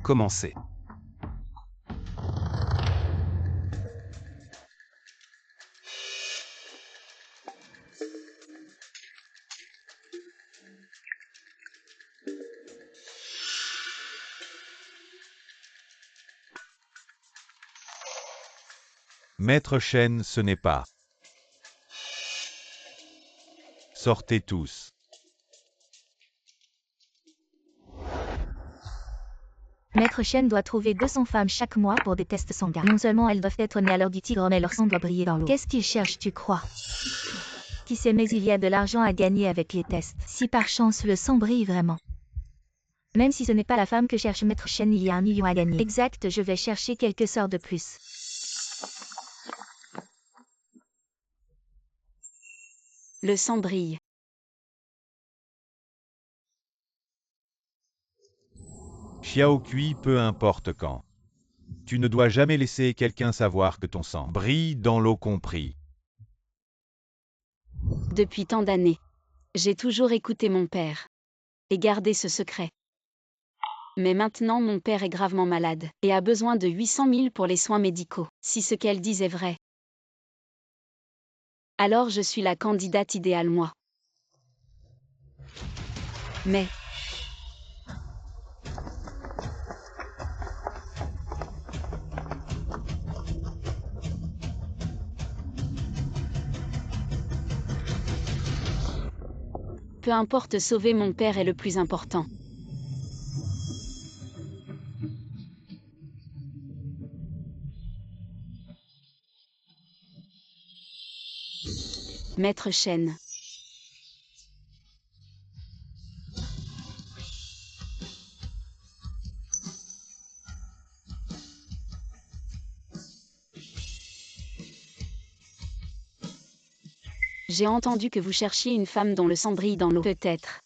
Commencez. Maître Chen, ce n'est pas. Sortez tous. Maître Chen doit trouver 200 femmes chaque mois pour des tests sanguins. Non seulement elles doivent être nées à l'heure du tigre, mais leur sang doit briller dans l'eau. Qu'est-ce qu'il cherche, tu crois? Qui sait, mais il y a de l'argent à gagner avec les tests. Si par chance le sang brille vraiment. Même si ce n'est pas la femme que cherche Maître Chen, il y a 1 million à gagner. Exact, je vais chercher quelques sorts de plus. Le sang brille. Xiao Kui, peu importe quand. Tu ne dois jamais laisser quelqu'un savoir que ton sang brille dans l'eau compris. Depuis tant d'années, j'ai toujours écouté mon père et gardé ce secret. Mais maintenant mon père est gravement malade et a besoin de 800 000 pour les soins médicaux. Si ce qu'elle dit est vrai, alors je suis la candidate idéale, moi. Mais peu importe, sauver mon père est le plus important. Maître Chen. J'ai entendu que vous cherchiez une femme dont le sang brille dans l'eau. Peut-être.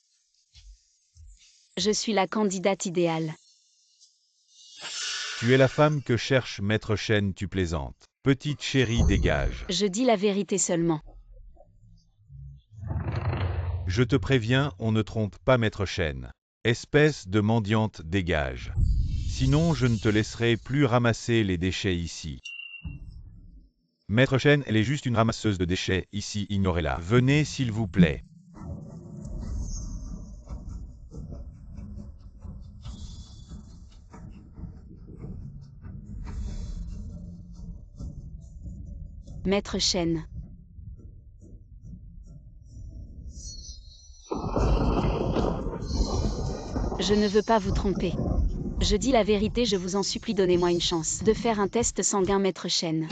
Je suis la candidate idéale. Tu es la femme que cherche Maître Chen, tu plaisantes. Petite chérie, dégage. Je dis la vérité seulement. Je te préviens, on ne trompe pas Maître Chen. Espèce de mendiante, dégage. Sinon, je ne te laisserai plus ramasser les déchets ici. Maître Chen, elle est juste une ramasseuse de déchets, ici, ignorez-la. Venez s'il vous plaît. Maître Chen. Je ne veux pas vous tromper. Je dis la vérité, je vous en supplie, donnez-moi une chance de faire un test sanguin, Maître Chen.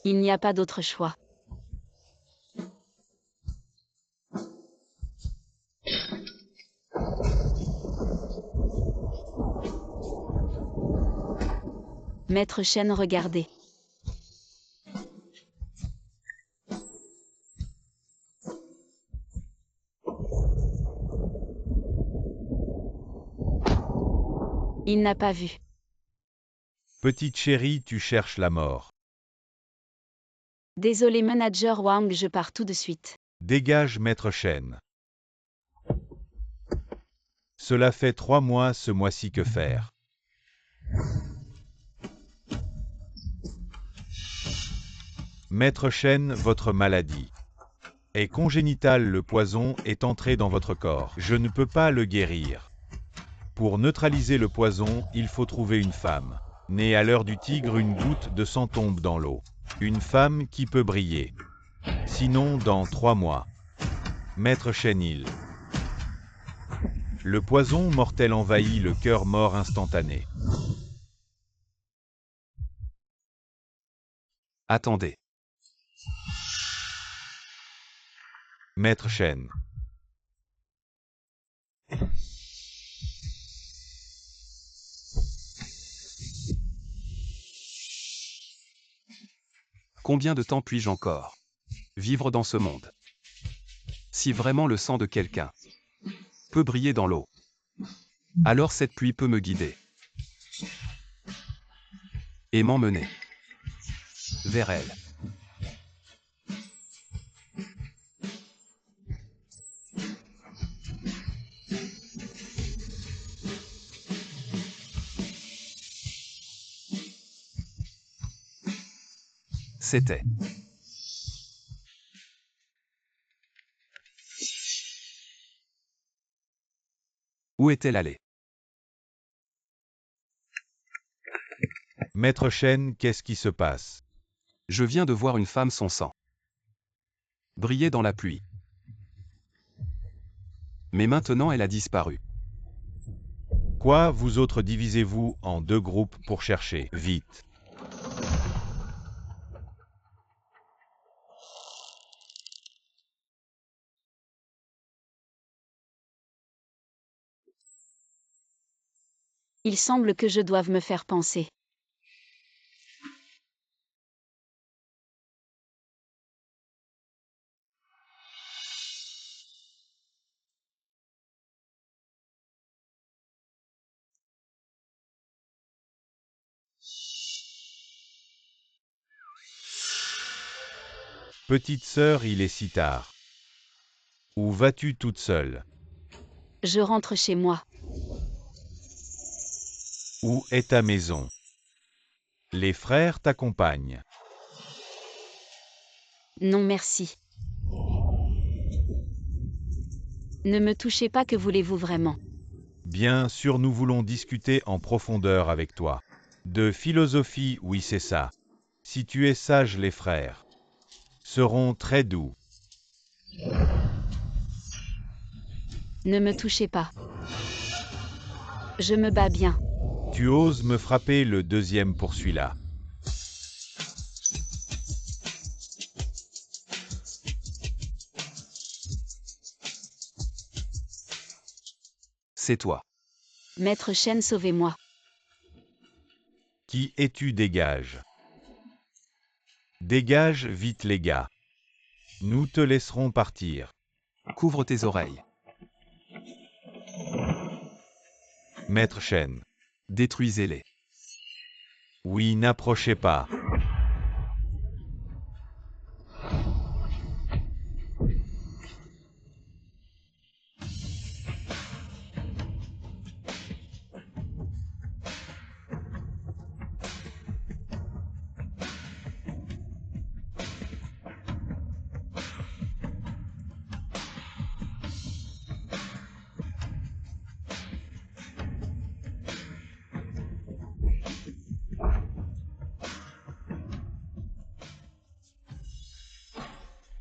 Il n'y a pas d'autre choix. Maître Chen, regardez. Il n'a pas vu. Petite chérie, tu cherches la mort. Désolé, manager Wang, je pars tout de suite. Dégage Maître Chen. Cela fait 3 mois ce mois-ci, que faire? Maître Chen, votre maladie est congénitale, le poison est entré dans votre corps. Je ne peux pas le guérir. Pour neutraliser le poison, il faut trouver une femme. Née à l'heure du tigre, une goutte de sang tombe dans l'eau. Une femme qui peut briller. Sinon, dans 3 mois. Maître Chen, le poison mortel envahit le cœur, mort instantanée. Attendez. Maître Chen. Combien de temps puis-je encore vivre dans ce monde? Si vraiment le sang de quelqu'un peut briller dans l'eau, alors cette pluie peut me guider et m'emmener vers elle. C'était. Où est-elle allée? Maître Chen, qu'est-ce qui se passe? Je viens de voir une femme son sang briller dans la pluie. Mais maintenant elle a disparu. Quoi, vous autres divisez-vous en 2 groupes pour chercher, vite. Il semble que je doive me faire penser. Petite sœur, il est si tard. Où vas-tu toute seule? Je rentre chez moi. Où est ta maison? Les frères t'accompagnent. Non merci. Ne me touchez pas, que voulez-vous vraiment? Bien sûr, nous voulons discuter en profondeur avec toi. De philosophie, oui, c'est ça. Si tu es sage, les frères seront très doux. Ne me touchez pas. Je me bats bien. Tu oses me frapper le deuxième pour celui-là. C'est toi. Maître Chen, sauvez-moi. Qui es-tu? Dégage. Dégage vite, les gars. Nous te laisserons partir. Couvre tes oreilles. Maître Chen. Détruisez-les. Oui, n'approchez pas.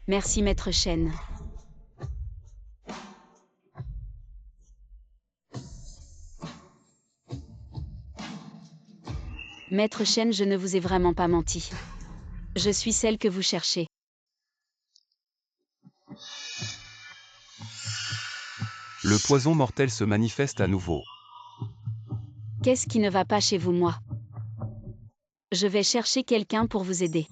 Merci Maître Chen. Maître Chen, je ne vous ai vraiment pas menti. Je suis celle que vous cherchez. Le poison mortel se manifeste à nouveau. Qu'est-ce qui ne va pas chez vous, moi? Je vais chercher quelqu'un pour vous aider.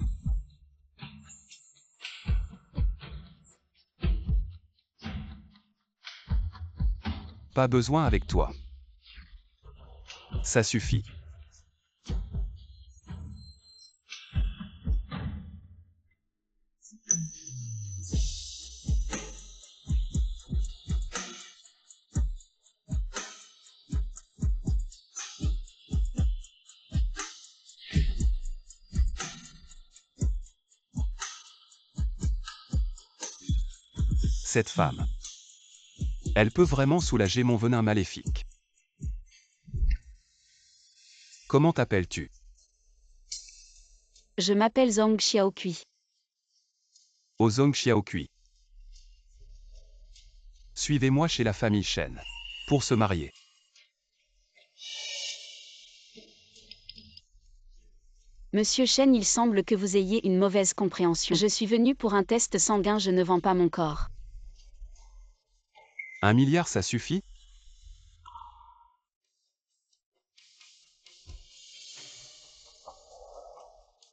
Pas besoin avec toi. Ça suffit. Cette femme. Elle peut vraiment soulager mon venin maléfique. Comment t'appelles-tu? Je m'appelle Zhang Xiaokui. Ozong Xiaokui. Suivez-moi chez la famille Shen. Pour se marier. Monsieur Chen, il semble que vous ayez une mauvaise compréhension. Je suis venu pour un test sanguin, je ne vends pas mon corps. 1 milliard, ça suffit?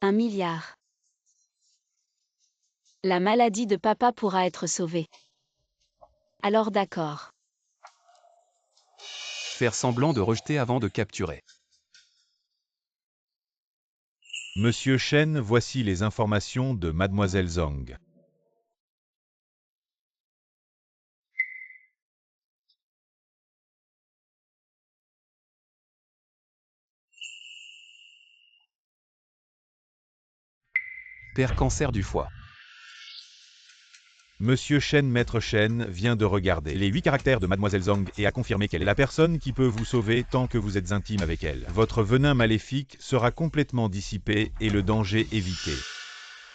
Un milliard. La maladie de papa pourra être sauvée. Alors d'accord. Faire semblant de rejeter avant de capturer. Monsieur Chen, voici les informations de Mademoiselle Zhang. Père cancer du foie. Monsieur Shen, Maître Shen, vient de regarder les 8 caractères de Mademoiselle Zhang et a confirmé qu'elle est la personne qui peut vous sauver tant que vous êtes intime avec elle. Votre venin maléfique sera complètement dissipé et le danger évité.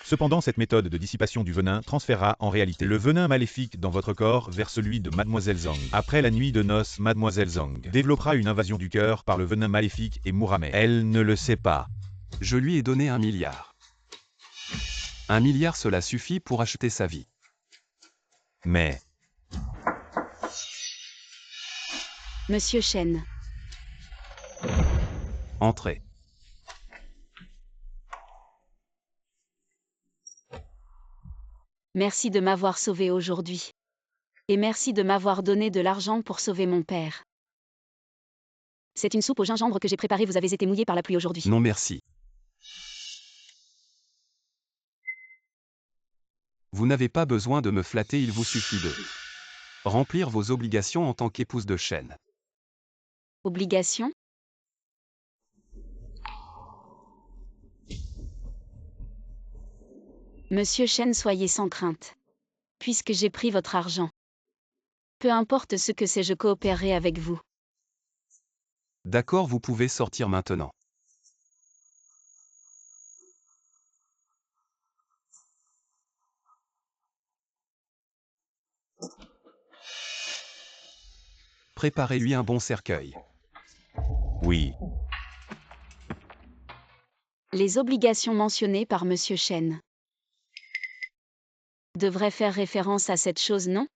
Cependant, cette méthode de dissipation du venin transférera en réalité le venin maléfique dans votre corps vers celui de Mademoiselle Zhang. Après la nuit de noces, Mademoiselle Zhang développera une invasion du cœur par le venin maléfique et mourra, mais elle ne le sait pas. Je lui ai donné 1 milliard. 1 milliard, cela suffit pour acheter sa vie. Mais Monsieur Shen. Entrez. Merci de m'avoir sauvé aujourd'hui. Et merci de m'avoir donné de l'argent pour sauver mon père. C'est une soupe au gingembre que j'ai préparée, vous avez été mouillé par la pluie aujourd'hui. Non merci. Vous n'avez pas besoin de me flatter, il vous suffit de remplir vos obligations en tant qu'épouse de Shen. Obligation? Monsieur Shen, soyez sans crainte. Puisque j'ai pris votre argent. Peu importe ce que c'est, je coopérerai avec vous. D'accord, vous pouvez sortir maintenant. Préparez-lui un bon cercueil. oui, Les obligations mentionnées par Monsieur Shen devraient faire référence à cette chose, non?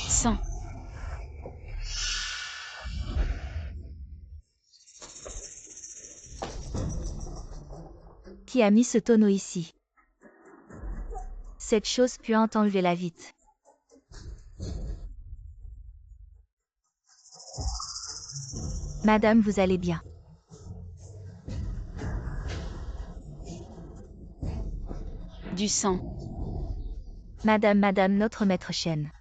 Sang. Qui a mis ce tonneau ici? Cette chose puante, enlevez-la vite. Madame, vous allez bien? Du sang. Madame, notre maître Shen.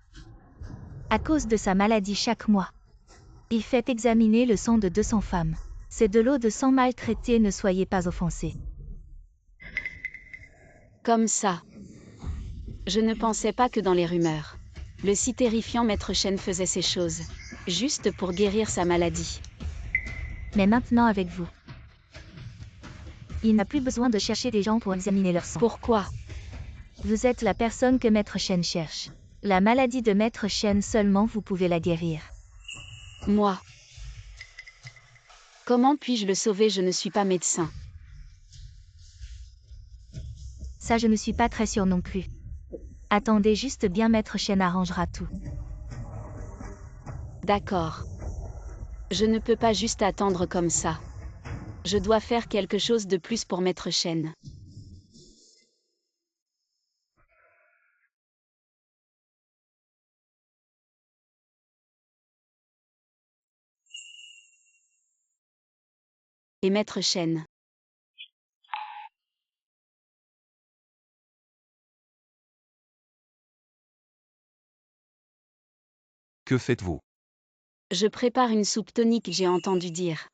À cause de sa maladie chaque mois, il fait examiner le sang de 200 femmes. C'est de l'eau de sang maltraitée, ne soyez pas offensés. Comme ça. Je ne pensais pas que dans les rumeurs, le si terrifiant maître Shen faisait ces choses, juste pour guérir sa maladie. Mais maintenant avec vous. Il n'a plus besoin de chercher des gens pour examiner leur sang. Pourquoi? Vous êtes la personne que Maître Shen cherche. La maladie de Maître Shen, seulement vous pouvez la guérir. Moi. Comment puis-je le sauver? Je ne suis pas médecin. Ça, je ne suis pas très sûre non plus. Attendez juste bien, Maître Shen arrangera tout. D'accord. Je ne peux pas juste attendre comme ça. Je dois faire quelque chose de plus pour Maître Shen. Et Maître Shen. Que faites-vous? Je prépare une soupe tonique, j'ai entendu dire.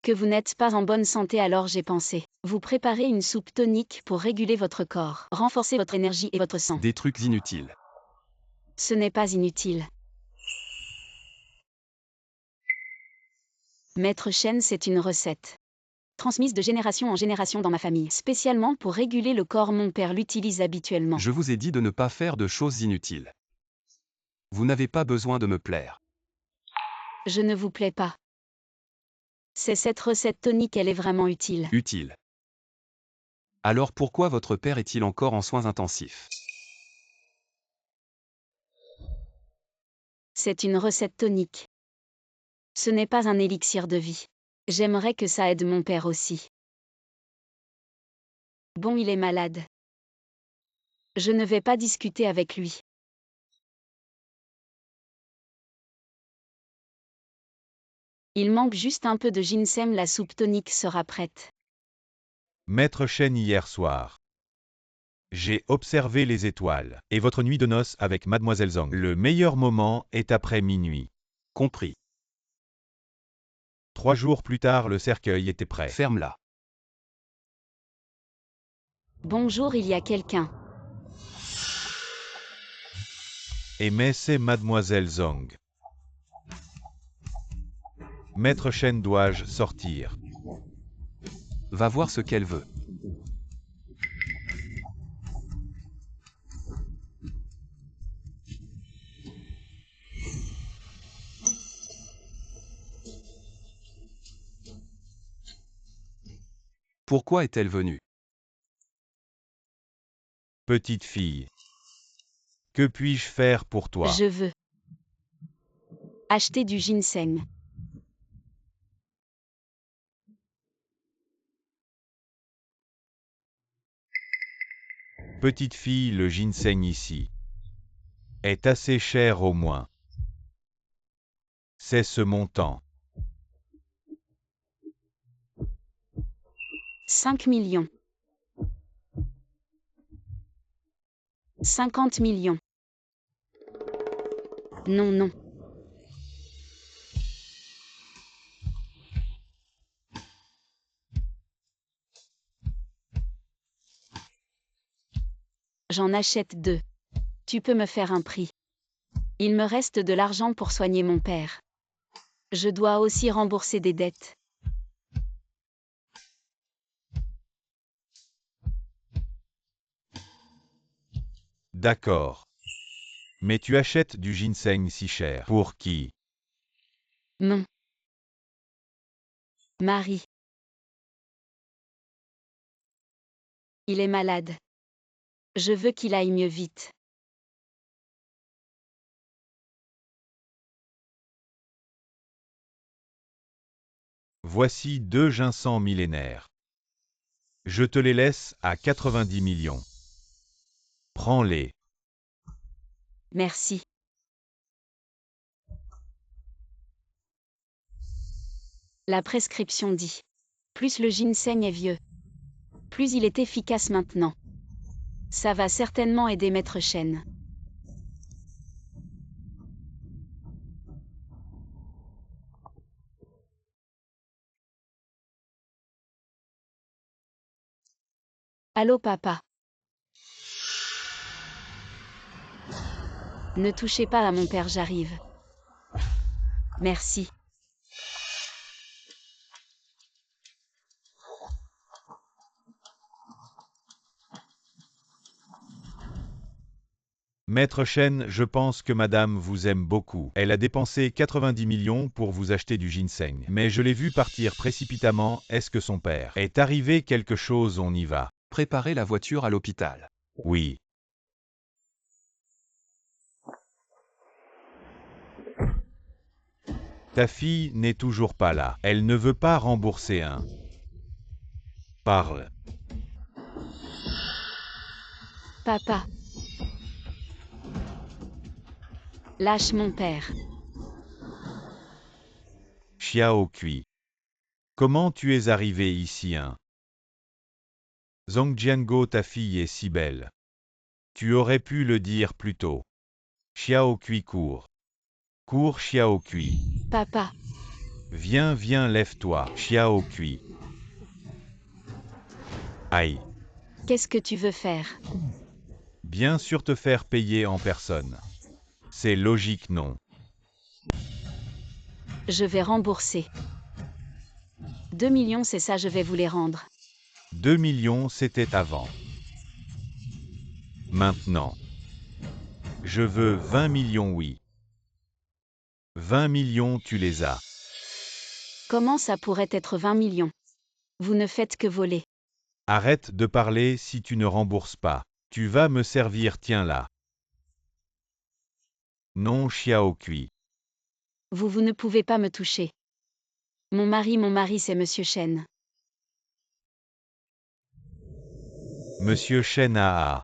Que vous n'êtes pas en bonne santé, alors j'ai pensé. Vous préparez une soupe tonique pour réguler votre corps, renforcer votre énergie et votre sang. Des trucs inutiles. Ce n'est pas inutile. Maître Shen, c'est une recette transmise de génération en génération dans ma famille, spécialement pour réguler le corps. Mon père l'utilise habituellement. Je vous ai dit de ne pas faire de choses inutiles. Vous n'avez pas besoin de me plaire. Je ne vous plais pas. C'est cette recette tonique, elle est vraiment utile. Utile. Alors pourquoi votre père est-il encore en soins intensifs? C'est une recette tonique. Ce n'est pas un élixir de vie. J'aimerais que ça aide mon père aussi. Bon, il est malade. Je ne vais pas discuter avec lui. Il manque juste un peu de ginseng, la soupe tonique sera prête. Maître Chen hier soir. J'ai observé les étoiles. Et votre nuit de noces avec Mademoiselle Zhang. Le meilleur moment est après minuit. Compris. 3 jours plus tard, le cercueil était prêt. Ferme-la. Bonjour, il y a quelqu'un. Mais c'est Mademoiselle Zhang. Maître Chen, dois-je sortir? Va voir ce qu'elle veut. Pourquoi est-elle venue? Petite fille. Que puis-je faire pour toi? Je veux acheter du ginseng. Petite fille, le ginseng ici est assez cher au moins. C'est ce montant. 5 millions. 50 millions. Non, non. J'en achète 2. Tu peux me faire un prix. Il me reste de l'argent pour soigner mon père. Je dois aussi rembourser des dettes. D'accord. Mais tu achètes du ginseng si cher. Pour qui? Mon mari. Il est malade. Je veux qu'il aille mieux vite. Voici 2 ginseng millénaires. Je te les laisse à 90 millions. Prends-les. Merci. La prescription dit. Plus le ginseng est vieux, plus il est efficace maintenant. Ça va certainement aider Maître Chen. Allô papa. Ne touchez pas à mon père, j'arrive. Merci. Maître Chen, je pense que madame vous aime beaucoup. Elle a dépensé 90 millions pour vous acheter du ginseng. Mais je l'ai vu partir précipitamment. Est-ce que son père est arrivé quelque chose? On y va. Préparez la voiture à l'hôpital. Oui. Ta fille n'est toujours pas là. Elle ne veut pas rembourser un. Parle. Papa. Lâche mon père. Xiao Kui. Comment tu es arrivé ici, hein? Zhang Jiango, ta fille est si belle. Tu aurais pu le dire plus tôt. Xiao Kui court. Cours Xiao Kui. Papa. Viens, viens, lève-toi. Xiao Kui. Aïe. Qu'est-ce que tu veux faire? Bien sûr te faire payer en personne. C'est logique, non? Je vais rembourser. 2 millions, c'est ça, je vais vous les rendre. 2 millions, c'était avant. Maintenant. Je veux 20 millions, oui. 20 millions, tu les as. Comment ça pourrait être 20 millions? Vous ne faites que voler. Arrête de parler si tu ne rembourses pas. Tu vas me servir, tiens là. Non, Xiao Kui. Vous ne pouvez pas me toucher. Mon mari, c'est Monsieur Chen. Monsieur Chen a.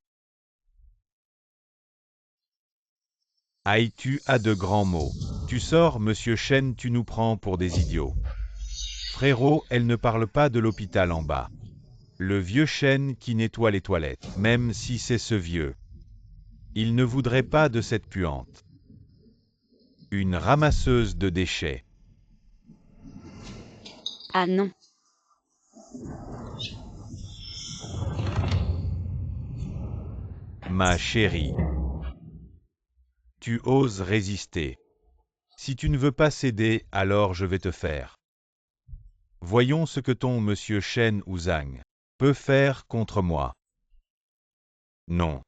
Aïe, tu as de grands mots. Tu sors, Monsieur Chen, tu nous prends pour des idiots. Frérot, elle ne parle pas de l'hôpital en bas. Le vieux chêne qui nettoie les toilettes. Même si c'est ce vieux. Il ne voudrait pas de cette puante. Une ramasseuse de déchets. Ah non. Ma chérie. Tu oses résister. Si tu ne veux pas céder, alors je vais te faire. Voyons ce que ton monsieur Shen Ouzang peut faire contre moi. Non.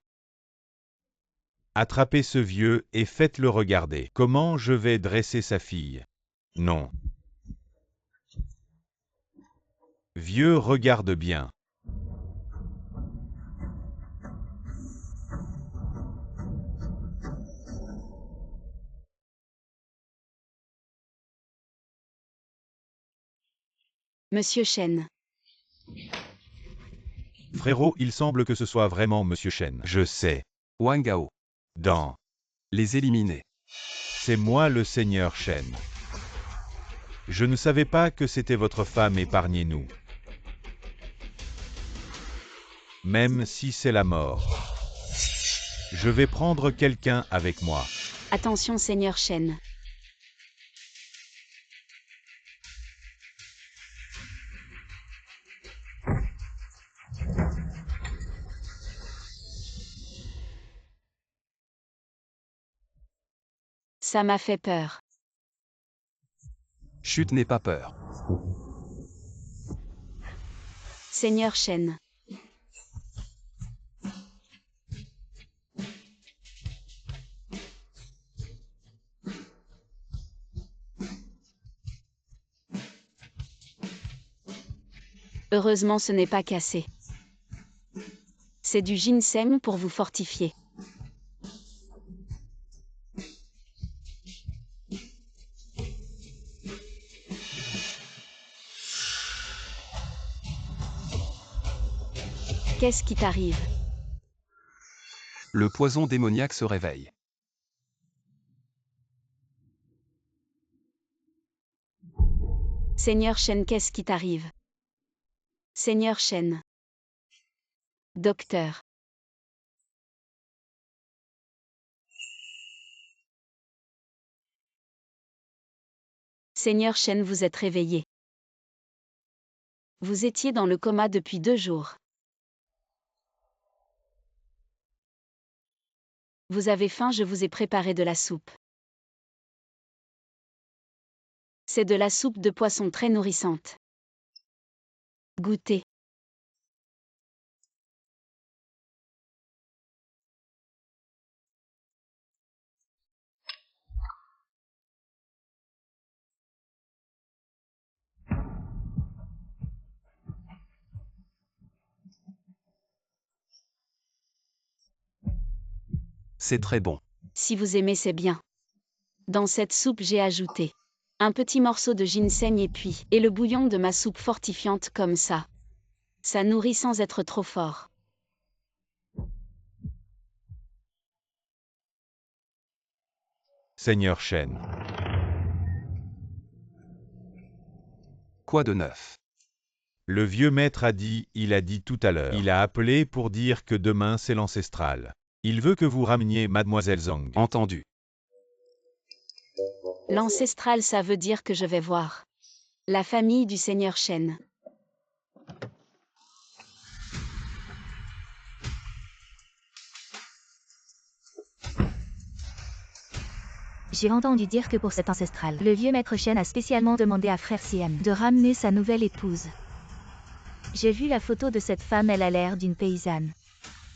Attrapez ce vieux et faites-le regarder. Comment je vais dresser sa fille? Non. Vieux, regarde bien. Monsieur Shen. Frérot, il semble que ce soit vraiment monsieur Shen. Je sais. Wang Gao. Dans. Les éliminer. C'est moi le seigneur Shen. Je ne savais pas que c'était votre femme, épargnez-nous. Même si c'est la mort. Je vais prendre quelqu'un avec moi. Attention, Seigneur Shen. Ça m'a fait peur. Chut, n'aie pas peur. Seigneur Shen. Heureusement, ce n'est pas cassé. C'est du ginseng pour vous fortifier. Qu'est-ce qui t'arrive? Le poison démoniaque se réveille. Seigneur Shen, qu'est-ce qui t'arrive? Seigneur Shen. Docteur. Seigneur Shen, vous êtes réveillé. Vous étiez dans le coma depuis 2 jours. Vous avez faim, je vous ai préparé de la soupe. C'est de la soupe de poisson très nourrissante. Goûtez. C'est très bon. Si vous aimez, c'est bien. Dans cette soupe, j'ai ajouté un petit morceau de ginseng et le bouillon de ma soupe fortifiante comme ça. Ça nourrit sans être trop fort. Seigneur Shen. Quoi de neuf? Le vieux maître a dit, il a dit tout à l'heure. Il a appelé pour dire que demain c'est l'ancestral. Il veut que vous rameniez Mademoiselle Zhang. Entendu. L'ancestral, ça veut dire que je vais voir la famille du Seigneur Shen. J'ai entendu dire que pour cet ancestral, le vieux maître Shen a spécialement demandé à frère Sian de ramener sa nouvelle épouse. J'ai vu la photo de cette femme, elle a l'air d'une paysanne.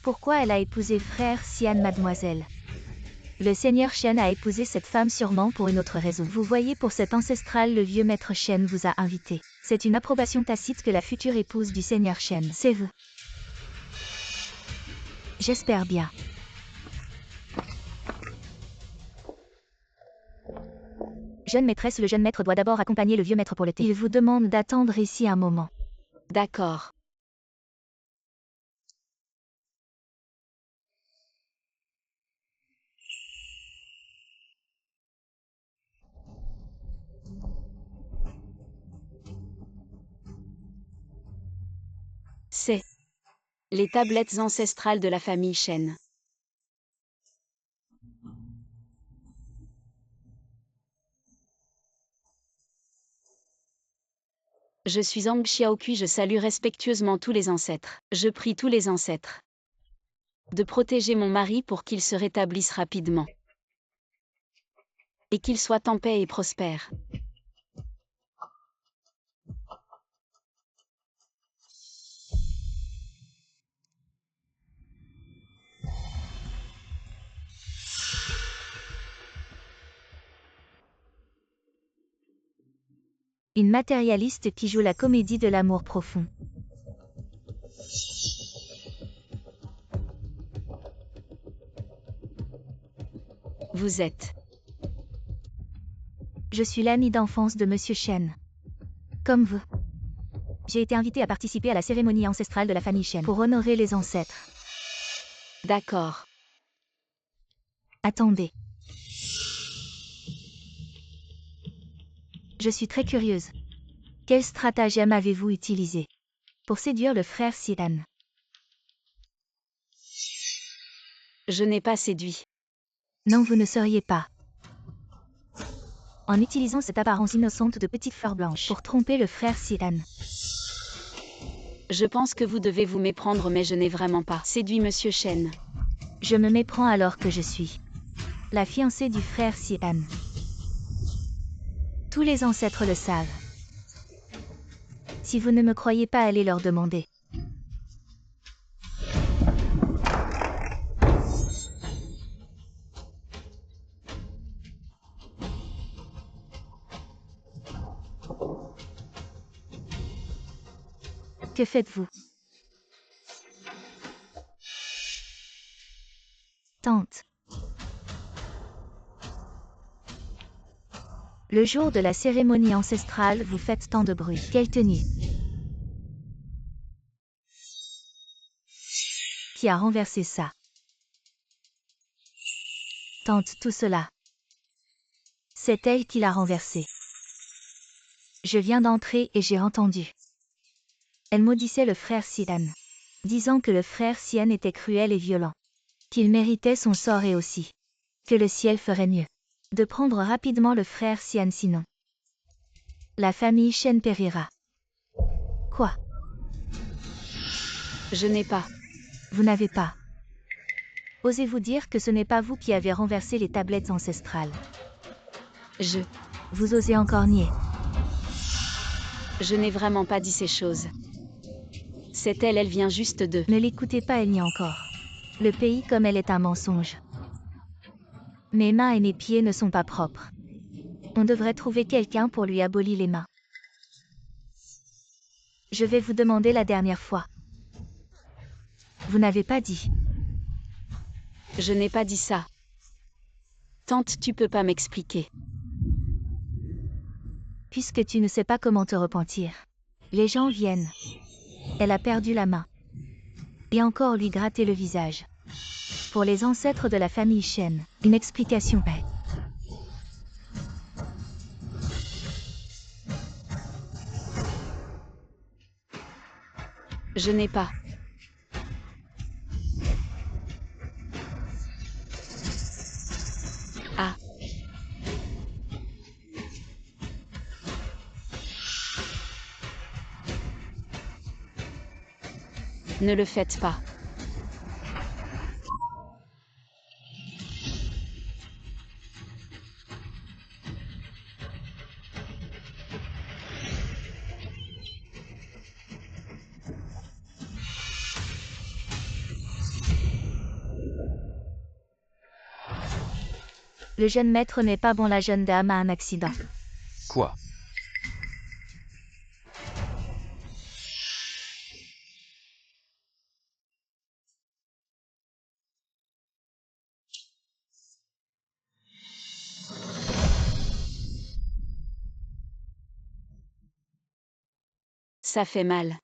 Pourquoi elle a épousé frère Sian, mademoiselle? Le seigneur Shen a épousé cette femme sûrement pour une autre raison. Vous voyez, pour cet ancestral, le vieux maître Shen vous a invité. C'est une approbation tacite que la future épouse du seigneur Shen, c'est vous. J'espère bien. Jeune maîtresse, le jeune maître doit d'abord accompagner le vieux maître pour le thé. Il vous demande d'attendre ici un moment. D'accord. C'est les tablettes ancestrales de la famille Shen. Je suis Ang Xiaokui, je salue respectueusement tous les ancêtres. Je prie tous les ancêtres de protéger mon mari pour qu'il se rétablisse rapidement. Et qu'il soit en paix et prospère. Une matérialiste qui joue la comédie de l'amour profond. Vous êtes. Je suis l'amie d'enfance de Monsieur Shen. Comme vous. J'ai été invitée à participer à la cérémonie ancestrale de la famille Shen pour honorer les ancêtres. D'accord. Attendez. Je suis très curieuse. Quel stratagème avez-vous utilisé pour séduire le frère Sidan? Je n'ai pas séduit. Non, vous ne seriez pas. En utilisant cette apparence innocente de petite fleur blanche pour tromper le frère Sidan. Je pense que vous devez vous méprendre, mais je n'ai vraiment pas séduit Monsieur Shen. Je me méprends alors que je suis la fiancée du frère Sidan. Tous les ancêtres le savent. Si vous ne me croyez pas, allez leur demander. Que faites-vous? Tante. Le jour de la cérémonie ancestrale, vous faites tant de bruit. Quelle tenue? Qui a renversé ça? Tante, tout cela. C'est elle qui l'a renversé. Je viens d'entrer et j'ai entendu. Elle maudissait le frère Sian, disant que le frère Sian était cruel et violent, qu'il méritait son sort et aussi que le ciel ferait mieux de prendre rapidement le frère Sian, sinon la famille Shen périra. Quoi? Je n'ai pas. Vous n'avez pas. Osez-vous dire que ce n'est pas vous qui avez renversé les tablettes ancestrales? Vous osez encore nier? Je n'ai vraiment pas dit ces choses. C'est elle, elle vient juste de... Ne l'écoutez pas, elle nie encore. Le pays comme elle est un mensonge. Mes mains et mes pieds ne sont pas propres. On devrait trouver quelqu'un pour lui abolir les mains. Je vais vous demander la dernière fois. Vous n'avez pas dit. Je n'ai pas dit ça. Tante, tu peux pas m'expliquer. Puisque tu ne sais pas comment te repentir. Les gens viennent. Elle a perdu la main. Et encore lui gratter le visage. Pour les ancêtres de la famille Shen, une explication est. Je n'ai pas. Ah. Ne le faites pas. Le jeune maître n'est pas bon, la jeune dame a un accident. Quoi? Ça fait mal.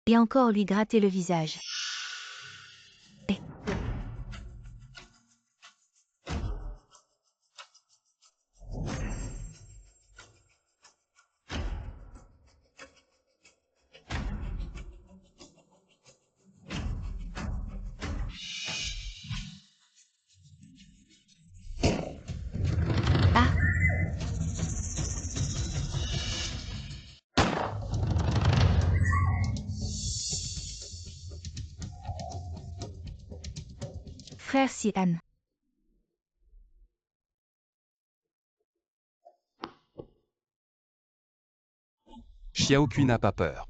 Et encore lui gratter le visage. Ah, frère Sian. Xiaokui n'a pas peur.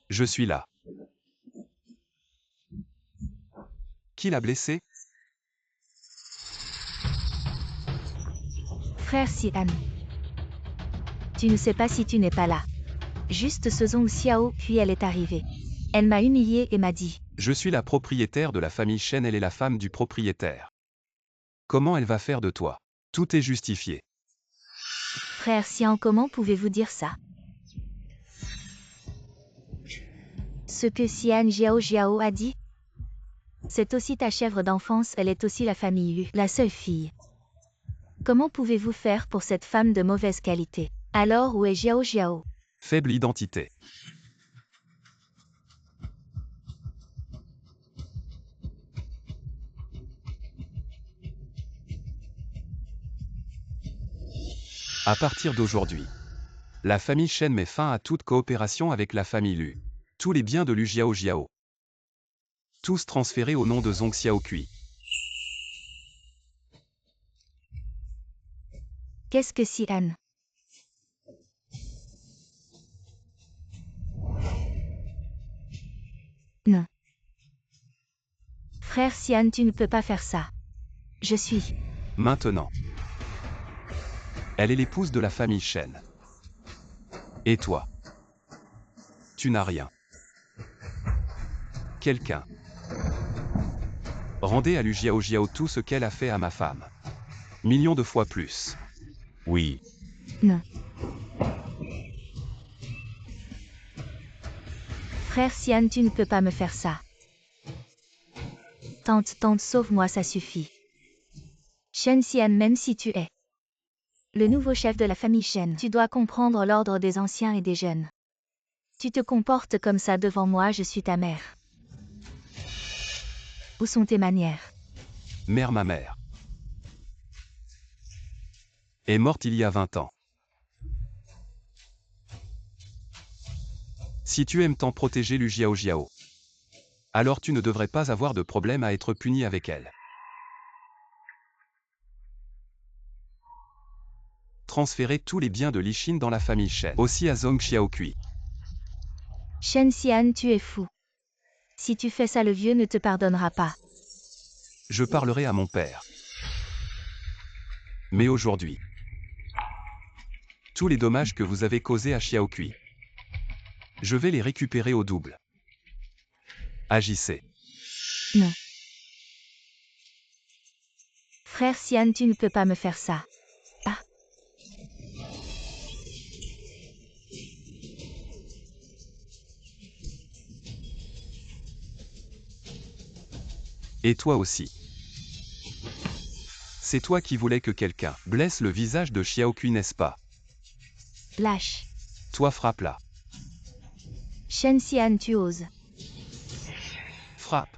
Je suis là. Qui l'a blessé? Frère Sian. Tu ne sais pas si tu n'es pas là. Juste ce Zong Xiao, puis elle est arrivée. Elle m'a humiliée et m'a dit. Je suis la propriétaire de la famille Shen, elle est la femme du propriétaire. Comment elle va faire de toi? Tout est justifié. Frère Sian, comment pouvez-vous dire ça? Ce que Xian Jiao a dit? C'est aussi ta chèvre d'enfance, elle est aussi la famille Lu, la seule fille. Comment pouvez-vous faire pour cette femme de mauvaise qualité? Alors où est Jiao? Faible identité. À partir d'aujourd'hui, la famille Shen met fin à toute coopération avec la famille Lu. Tous les biens de Lu Jiao. Tous transférés au nom de Zong Xiaokui. Qu'est-ce que Xian? Non. Frère Xian, tu ne peux pas faire ça. Je suis. Maintenant. Elle est l'épouse de la famille Shen. Et toi? Tu n'as rien. Quelqu'un. Rendez à Lu Jiao tout ce qu'elle a fait à ma femme. Millions de fois plus. Oui. Non. Frère Xian, tu ne peux pas me faire ça. Tante, sauve-moi, ça suffit. Shen Xian, même si tu es le nouveau chef de la famille Shen, tu dois comprendre l'ordre des anciens et des jeunes. Tu te comportes comme ça devant moi, je suis ta mère. Où sont tes manières? Mère, ma mère est morte il y a 20 ans. Si tu aimes tant protéger Lu Jiao, alors tu ne devrais pas avoir de problème à être puni avec elle. Transférer tous les biens de Li Xin dans la famille Shen, aussi à Zong Xiaokui. Shen Xian, tu es fou. Si tu fais ça, le vieux ne te pardonnera pas. Je parlerai à mon père. Mais aujourd'hui, tous les dommages que vous avez causés à Xiaokui, je vais les récupérer au double. Agissez. Non. Frère Xian, tu ne peux pas me faire ça. Ah. Et toi aussi. C'est toi qui voulais que quelqu'un blesse le visage de Xiaokui, n'est-ce pas? Lâche. Toi, frappe-la. Shen Xian, tu oses. Frappe.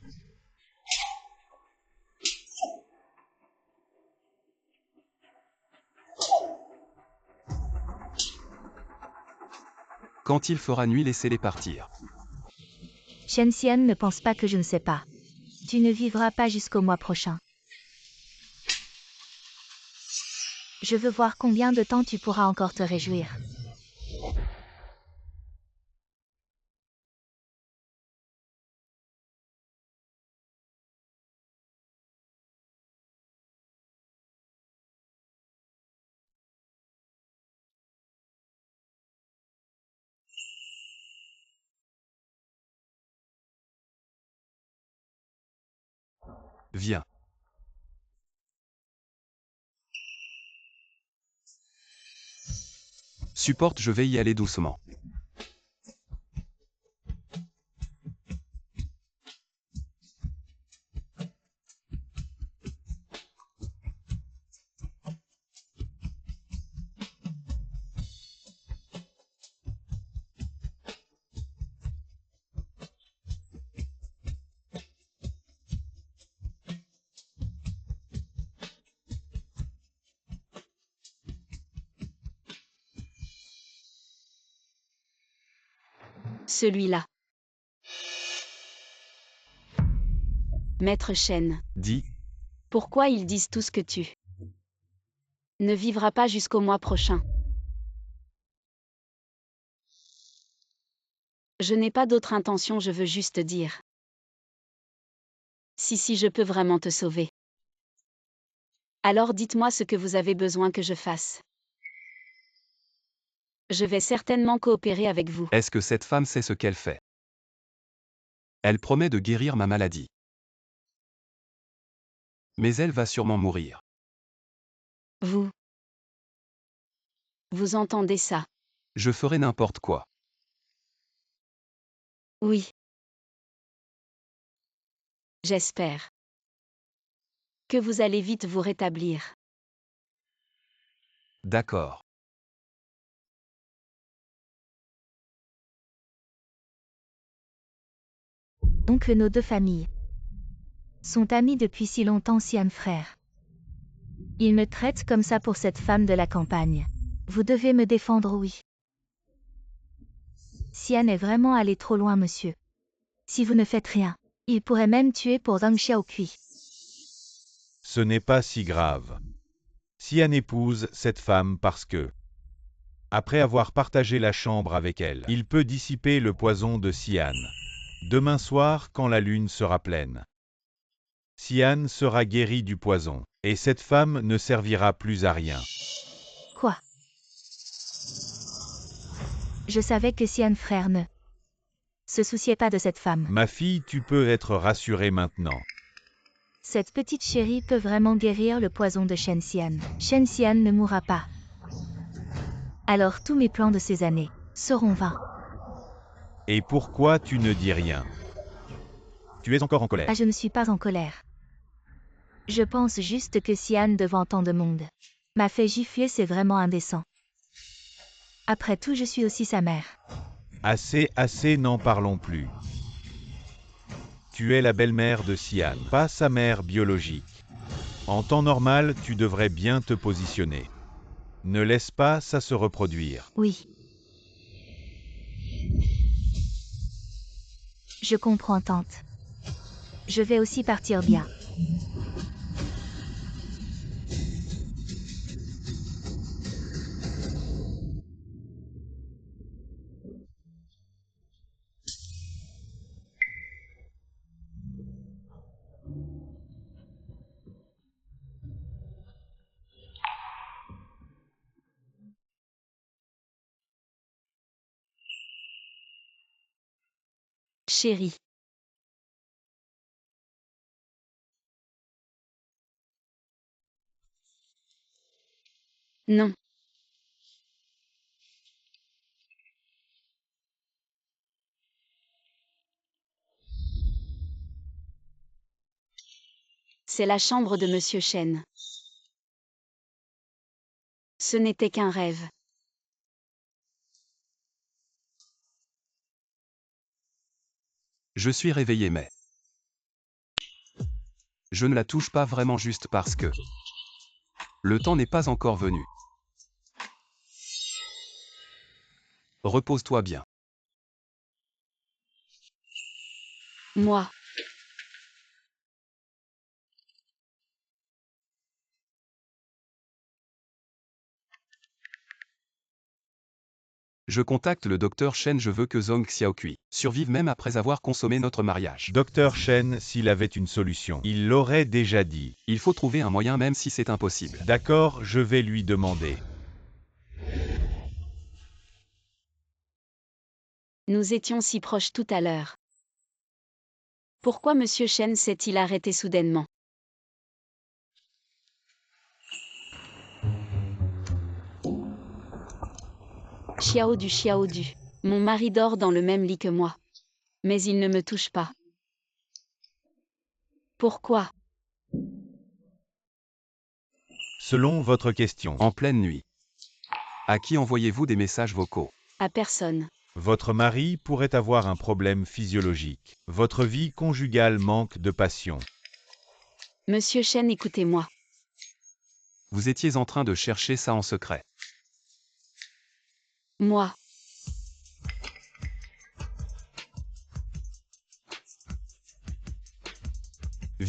Quand il fera nuit, laissez-les partir. Shen Xian, ne pense pas que je ne sais pas. Tu ne vivras pas jusqu'au mois prochain. Je veux voir combien de temps tu pourras encore te réjouir. Viens. Supporte, je vais y aller doucement. Celui-là. Maître Shen, Dis, pourquoi ils disent tous que tu ne vivras pas jusqu'au mois prochain? Je n'ai pas d'autre intention, je veux juste dire. Si je peux vraiment te sauver. Alors dites-moi ce que vous avez besoin que je fasse. Je vais certainement coopérer avec vous. est-ce que cette femme sait ce qu'elle fait? Elle promet de guérir ma maladie. Mais elle va sûrement mourir. Vous entendez ça? Je ferai n'importe quoi. Oui. J'espère que vous allez vite vous rétablir. D'accord. Donc nos deux familles sont amies depuis si longtemps, Sian frère. Il me traite comme ça pour cette femme de la campagne. Vous devez me défendre, oui. Sian est vraiment allé trop loin, monsieur. Si vous ne faites rien, il pourrait même tuer pour Zhang Xiaokui. Ce n'est pas si grave. Sian épouse cette femme parce que, après avoir partagé la chambre avec elle, il peut dissiper le poison de Sian. Demain soir, quand la lune sera pleine, Sian sera guéri du poison, et cette femme ne servira plus à rien. Quoi? Je savais que Sian frère ne se souciait pas de cette femme. Ma fille, tu peux être rassurée maintenant. Cette petite chérie peut vraiment guérir le poison de Shen Xian. Shen Xian ne mourra pas. Alors tous mes plans de ces années seront vains. Et pourquoi tu ne dis rien? Tu es encore en colère. Ah, je ne suis pas en colère. Je pense juste que Xian devant tant de monde m'a fait gifler, c'est vraiment indécent. Après tout, je suis aussi sa mère. Assez, n'en parlons plus. Tu es la belle-mère de Sian, pas sa mère biologique. En temps normal, tu devrais bien te positionner. Ne laisse pas ça se reproduire. Oui. Je comprends, tante. Je vais aussi partir bien. Chérie. Non. C'est la chambre de Monsieur Shen. Ce n'était qu'un rêve. Je suis réveillé mais je ne la touche pas vraiment juste parce que le temps n'est pas encore venu. Repose-toi bien. Moi. Je contacte le docteur Shen, je veux que Zhang Xiaokui survive même après avoir consommé notre mariage. Docteur Shen, s'il avait une solution, il l'aurait déjà dit. Il faut trouver un moyen même si c'est impossible. D'accord, je vais lui demander. Nous étions si proches tout à l'heure. Pourquoi Monsieur Shen s'est-il arrêté soudainement? Xiao du. Mon mari dort dans le même lit que moi. Mais il ne me touche pas. Pourquoi? Selon votre question, En pleine nuit. À qui envoyez-vous des messages vocaux? À personne. votre mari pourrait avoir un problème physiologique. Votre vie conjugale manque de passion. Monsieur Shen, écoutez-moi. Vous étiez en train de chercher ça en secret. Moi.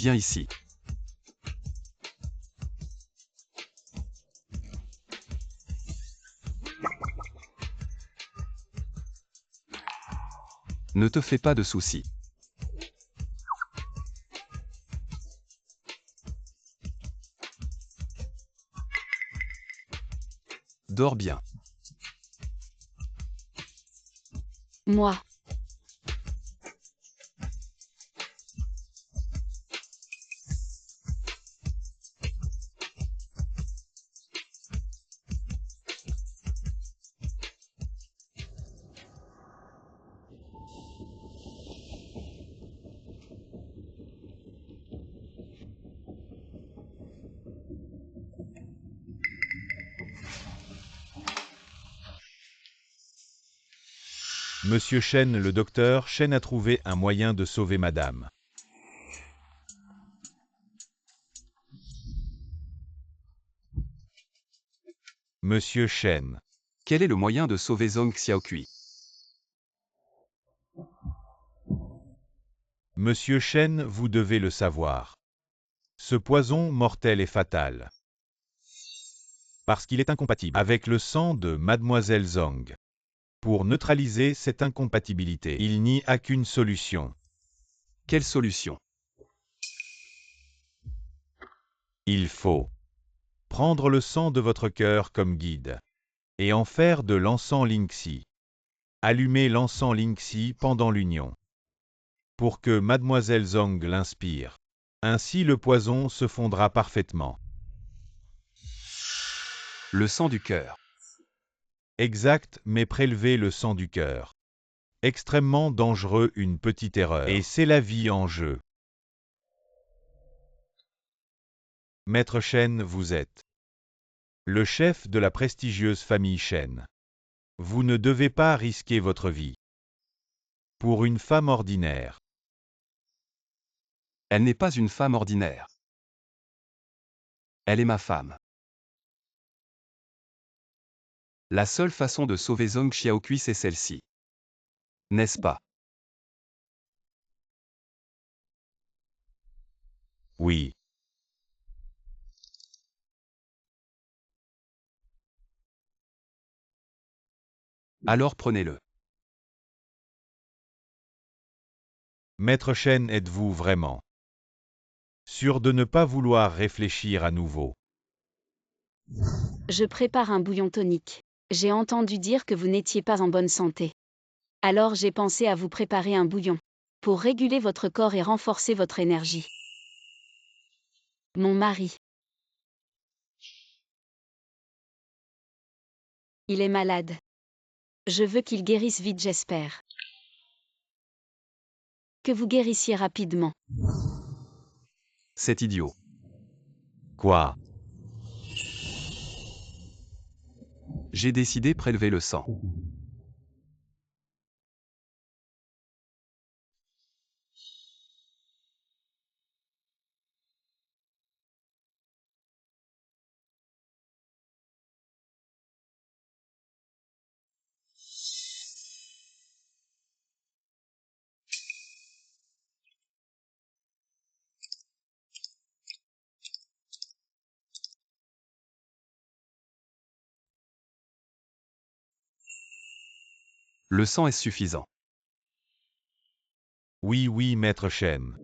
Viens ici. Ne te fais pas de soucis. Dors bien. Moi. Monsieur Chen, le docteur Chen a trouvé un moyen de sauver madame. Monsieur Chen. Quel est le moyen de sauver Zhong Xiaokui? Monsieur Chen, vous devez le savoir. Ce poison mortel est fatal. Parce qu'il est incompatible avec le sang de Mademoiselle Zhong. Pour neutraliser cette incompatibilité, il n'y a qu'une solution. Quelle solution? Il faut prendre le sang de votre cœur comme guide et en faire de l'encens Lingxi. Allumez l'encens Lingxi pendant l'union pour que Mademoiselle Zhong l'inspire. Ainsi le poison se fondra parfaitement. Le sang du cœur. Exact, mais prélevez le sang du cœur. Extrêmement dangereux, une petite erreur. Et c'est la vie en jeu. Maître Chen, vous êtes le chef de la prestigieuse famille Chen. Vous ne devez pas risquer votre vie pour une femme ordinaire. Elle n'est pas une femme ordinaire. Elle est ma femme. La seule façon de sauver Zhong Xiaokui, c'est celle-ci. N'est-ce pas? Oui. Alors prenez-le. Maître Chen, êtes-vous vraiment sûr de ne pas vouloir réfléchir à nouveau? Je prépare un bouillon tonique. J'ai entendu dire que vous n'étiez pas en bonne santé. Alors j'ai pensé à vous préparer un bouillon. Pour réguler votre corps et renforcer votre énergie. Mon mari. Il est malade. Je veux qu'il guérisse vite, j'espère. Que vous guérissiez rapidement. C'est idiot. Quoi? J'ai décidé prélever le sang. Le sang est suffisant. Oui, oui, Maître Chen.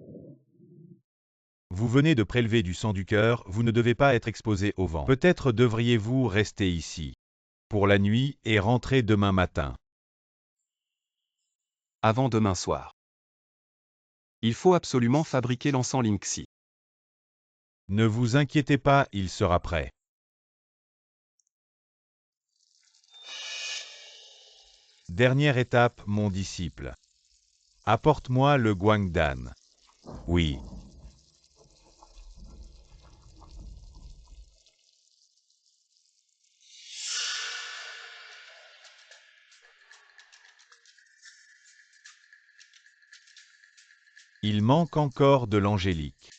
Vous venez de prélever du sang du cœur, vous ne devez pas être exposé au vent. Peut-être devriez-vous rester ici pour la nuit et rentrer demain matin. Avant demain soir. Il faut absolument fabriquer l'encens Lingxi. Ne vous inquiétez pas, il sera prêt. Dernière étape, mon disciple. Apporte-moi le Guangdan. Oui. Il manque encore de l'angélique.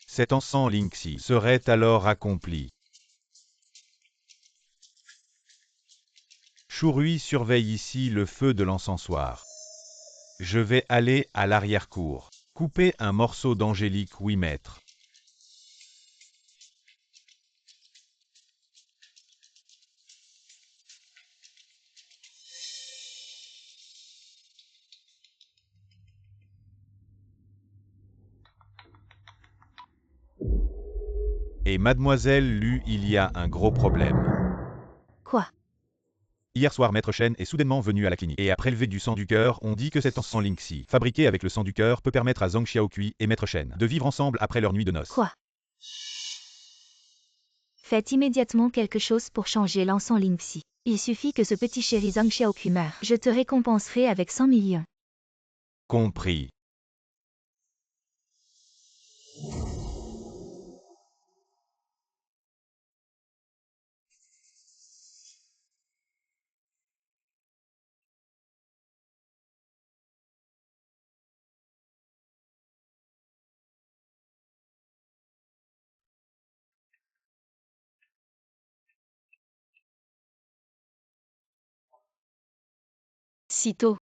Cet encens Lingxi serait alors accompli. Chourui surveille ici le feu de l'encensoir. Je vais aller à l'arrière-cour. Coupez un morceau d'angélique, oui maître. Et mademoiselle Lu, il y a un gros problème. Quoi? Hier soir, maître Chen est soudainement venu à la clinique et a prélevé du sang du cœur. On dit que cet encens Lingxi, fabriqué avec le sang du cœur, peut permettre à Zhang Xiaokui et maître Chen de vivre ensemble après leur nuit de noces. Quoi? Faites immédiatement quelque chose pour changer l'encens Lingxi. Il suffit que ce petit chéri Zhang Xiaoqu meure. Je te récompenserai avec 100 millions. Compris. Sitôt.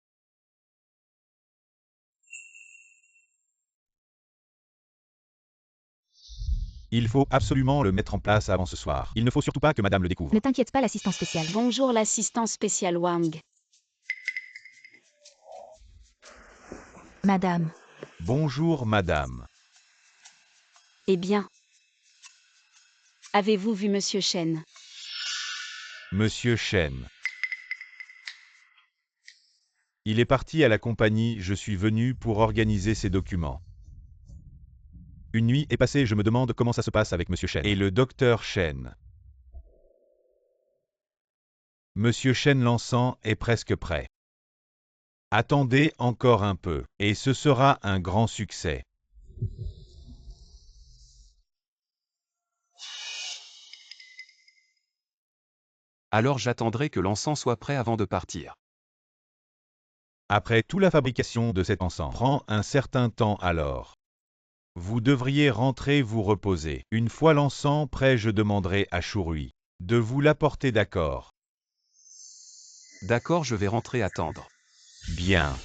Il faut absolument le mettre en place avant ce soir. Il ne faut surtout pas que madame le découvre. Ne t'inquiète pas, l'assistant spécial. Bonjour l'assistant spécial Wang. Madame. Bonjour madame. Eh bien. Avez-vous vu Monsieur Chen? Monsieur Chen. Il est parti à la compagnie, je suis venu pour organiser ses documents. Une nuit est passée, je me demande comment ça se passe avec Monsieur Chen et le docteur Chen. Monsieur Chen, l'encens est presque prêt. Attendez encore un peu, et ce sera un grand succès. Alors j'attendrai que l'encens soit prêt avant de partir. Après tout, la fabrication de cet encens prend un certain temps alors. Vous devriez rentrer vous reposer. Une fois l'encens prêt, je demanderai à Shurui de vous l'apporter, d'accord? D'accord, je vais rentrer attendre. Bien.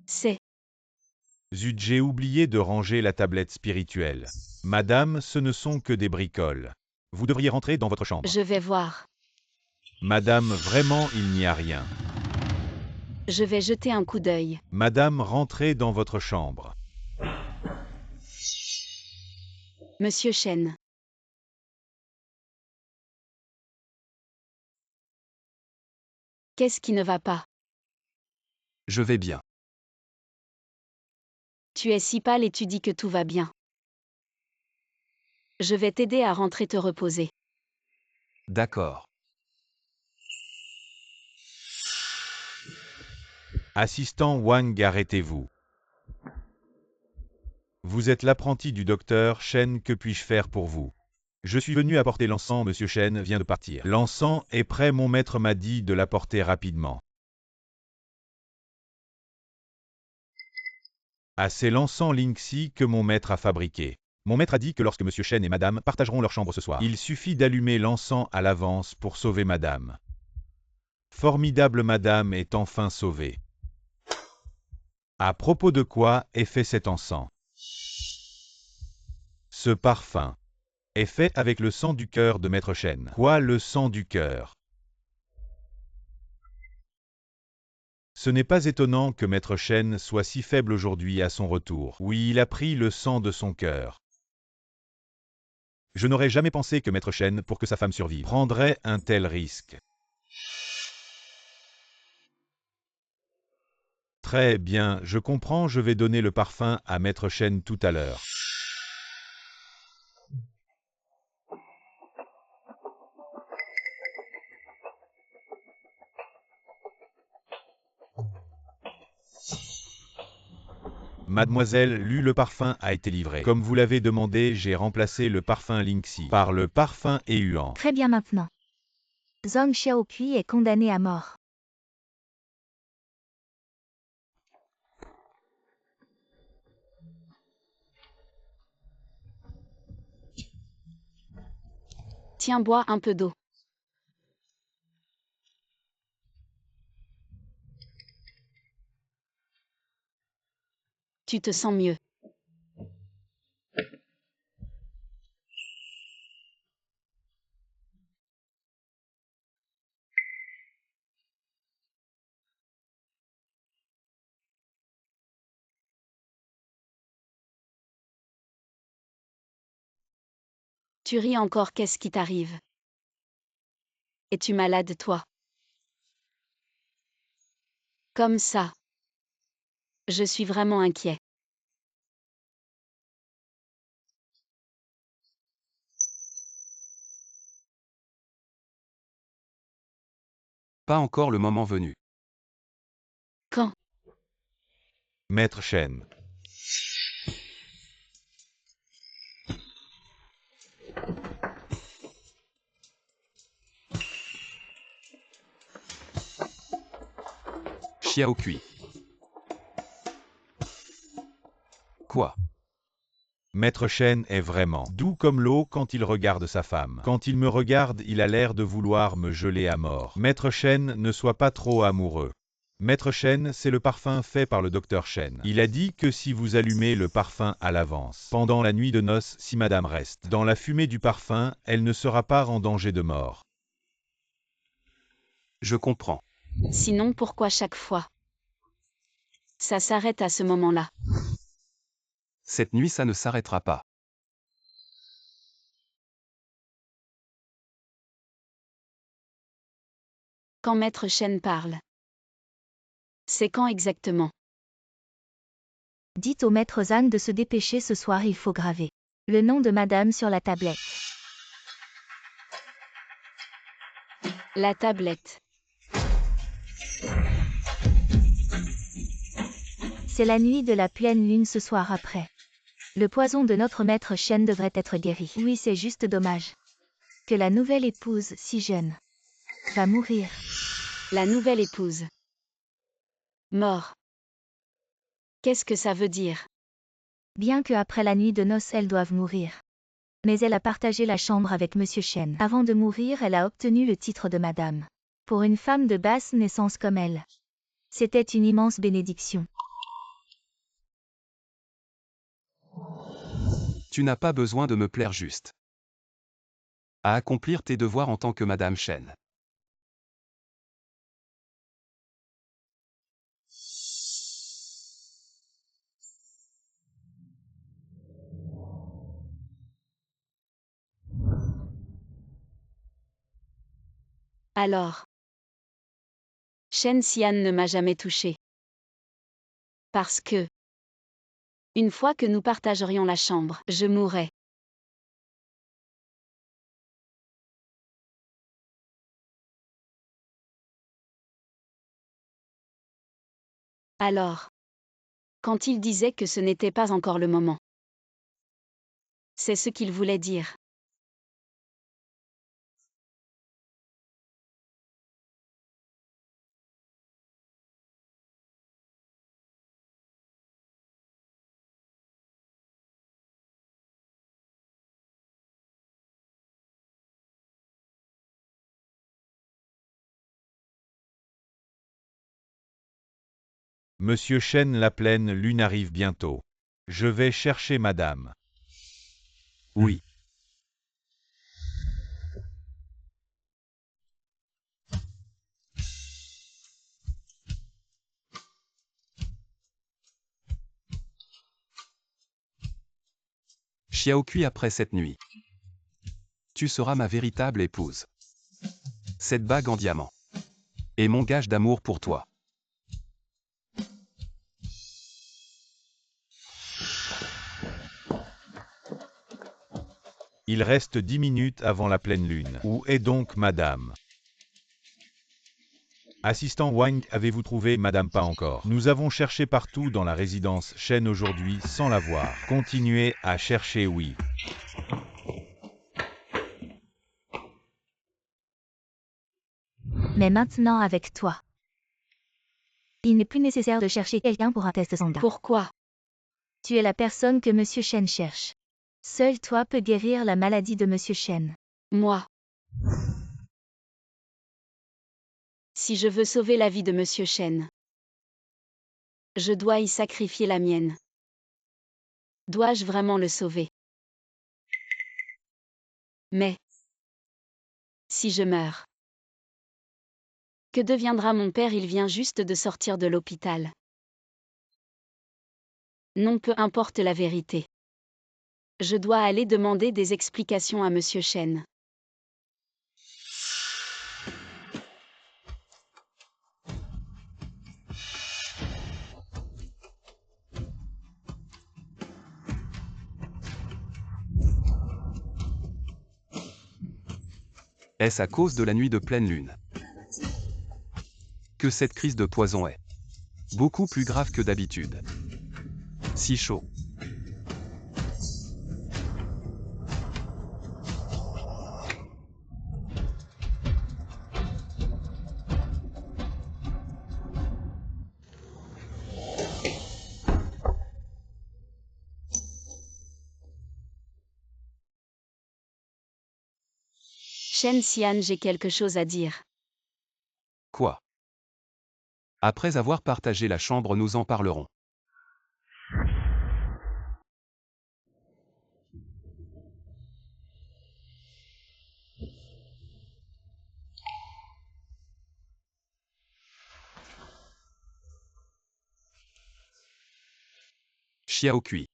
C'est. Zut, j'ai oublié de ranger la tablette spirituelle. Madame, ce ne sont que des bricoles. Vous devriez rentrer dans votre chambre. Je vais voir. Madame, vraiment, il n'y a rien. Je vais jeter un coup d'œil. Madame, rentrez dans votre chambre. Monsieur Chen. Qu'est-ce qui ne va pas? Je vais bien. Tu es si pâle et tu dis que tout va bien. Je vais t'aider à rentrer te reposer. D'accord. Assistant Wang, arrêtez-vous. Vous êtes l'apprenti du docteur Chen, que puis-je faire pour vous? Je suis venu apporter l'encens, monsieur Chen vient de partir. L'encens est prêt, mon maître m'a dit de l'apporter rapidement. Ah, c'est l'encens Lingxi que mon maître a fabriqué. Mon maître a dit que lorsque monsieur Chen et madame partageront leur chambre ce soir, il suffit d'allumer l'encens à l'avance pour sauver madame. Formidable, madame est enfin sauvée. À propos de quoi est fait cet encens? Ce parfum est fait avec le sang du cœur de maître Chen. Quoi, le sang du cœur? Ce n'est pas étonnant que maître Chen soit si faible aujourd'hui à son retour. Oui, il a pris le sang de son cœur. Je n'aurais jamais pensé que maître Chen, pour que sa femme survive, prendrait un tel risque. Très bien, je comprends, je vais donner le parfum à maître Chen tout à l'heure. Mademoiselle Lu, le parfum a été livré. Comme vous l'avez demandé, j'ai remplacé le parfum Lingxi par le parfum Ehuan. Très bien maintenant. Zhang Xiaoqui est condamné à mort. Tiens, bois un peu d'eau. Tu te sens mieux. Tu ris encore, qu'est-ce qui t'arrive? Es-tu malade, toi? Comme ça. Je suis vraiment inquiet. Pas encore le moment venu. Quand? Maître Chen. Xiao Kui. Quoi? Maître Chen est vraiment doux comme l'eau quand il regarde sa femme. Quand il me regarde, il a l'air de vouloir me geler à mort. Maître Chen, ne sois pas trop amoureux. Maître Chen, c'est le parfum fait par le docteur Chen. Il a dit que si vous allumez le parfum à l'avance, pendant la nuit de noces, si madame reste dans la fumée du parfum, elle ne sera pas en danger de mort. Je comprends. Sinon, pourquoi chaque fois? Ça s'arrête à ce moment-là. Cette nuit ça ne s'arrêtera pas. Quand Maître Chen parle. C'est quand exactement? Dites au maître Zhang de se dépêcher ce soir, il faut graver le nom de madame sur la tablette. La tablette. C'est la nuit de la pleine lune ce soir après. Le poison de notre maître Chen devrait être guéri. Oui, c'est juste dommage que la nouvelle épouse, si jeune, va mourir. La nouvelle épouse. Mort. Qu'est-ce que ça veut dire? Bien que après la nuit de noces elles doivent mourir. Mais elle a partagé la chambre avec Monsieur Chen. Avant de mourir, elle a obtenu le titre de madame. Pour une femme de basse naissance comme elle. C'était une immense bénédiction. Tu n'as pas besoin de me plaire juste. À accomplir tes devoirs en tant que Madame Chen. Alors. Chen Xian ne m'a jamais touché. Parce que. Une fois que nous partagerions la chambre, je mourrais. Alors. Quand il disait que ce n'était pas encore le moment. C'est ce qu'il voulait dire. Monsieur Chen, la pleine lune arrive bientôt. Je vais chercher madame. Oui. Xiao Kui après cette nuit. Tu seras ma véritable épouse. Cette bague en diamant. Et mon gage d'amour pour toi. Il reste 10 minutes avant la pleine lune. Où est donc madame? Assistant Wang, avez-vous trouvé madame? Pas encore. Nous avons cherché partout dans la résidence Chen aujourd'hui sans la voir. Continuez à chercher, oui. Mais maintenant avec toi. Il n'est plus nécessaire de chercher quelqu'un pour un test sanguin. Pourquoi? Tu es la personne que Monsieur Chen cherche. Seul toi peux guérir la maladie de Monsieur Chen. Moi. Si je veux sauver la vie de Monsieur Chen, je dois y sacrifier la mienne. Dois-je vraiment le sauver? Mais, si je meurs, que deviendra mon père? Il vient juste de sortir de l'hôpital. Non, peu importe la vérité. Je dois aller demander des explications à Monsieur Chen. Est-ce à cause de la nuit de pleine lune que cette crise de poison est beaucoup plus grave que d'habitude? Si chaud. Chen Xian, j'ai quelque chose à dire. Quoi? Après avoir partagé la chambre, nous en parlerons. Xiao Kui.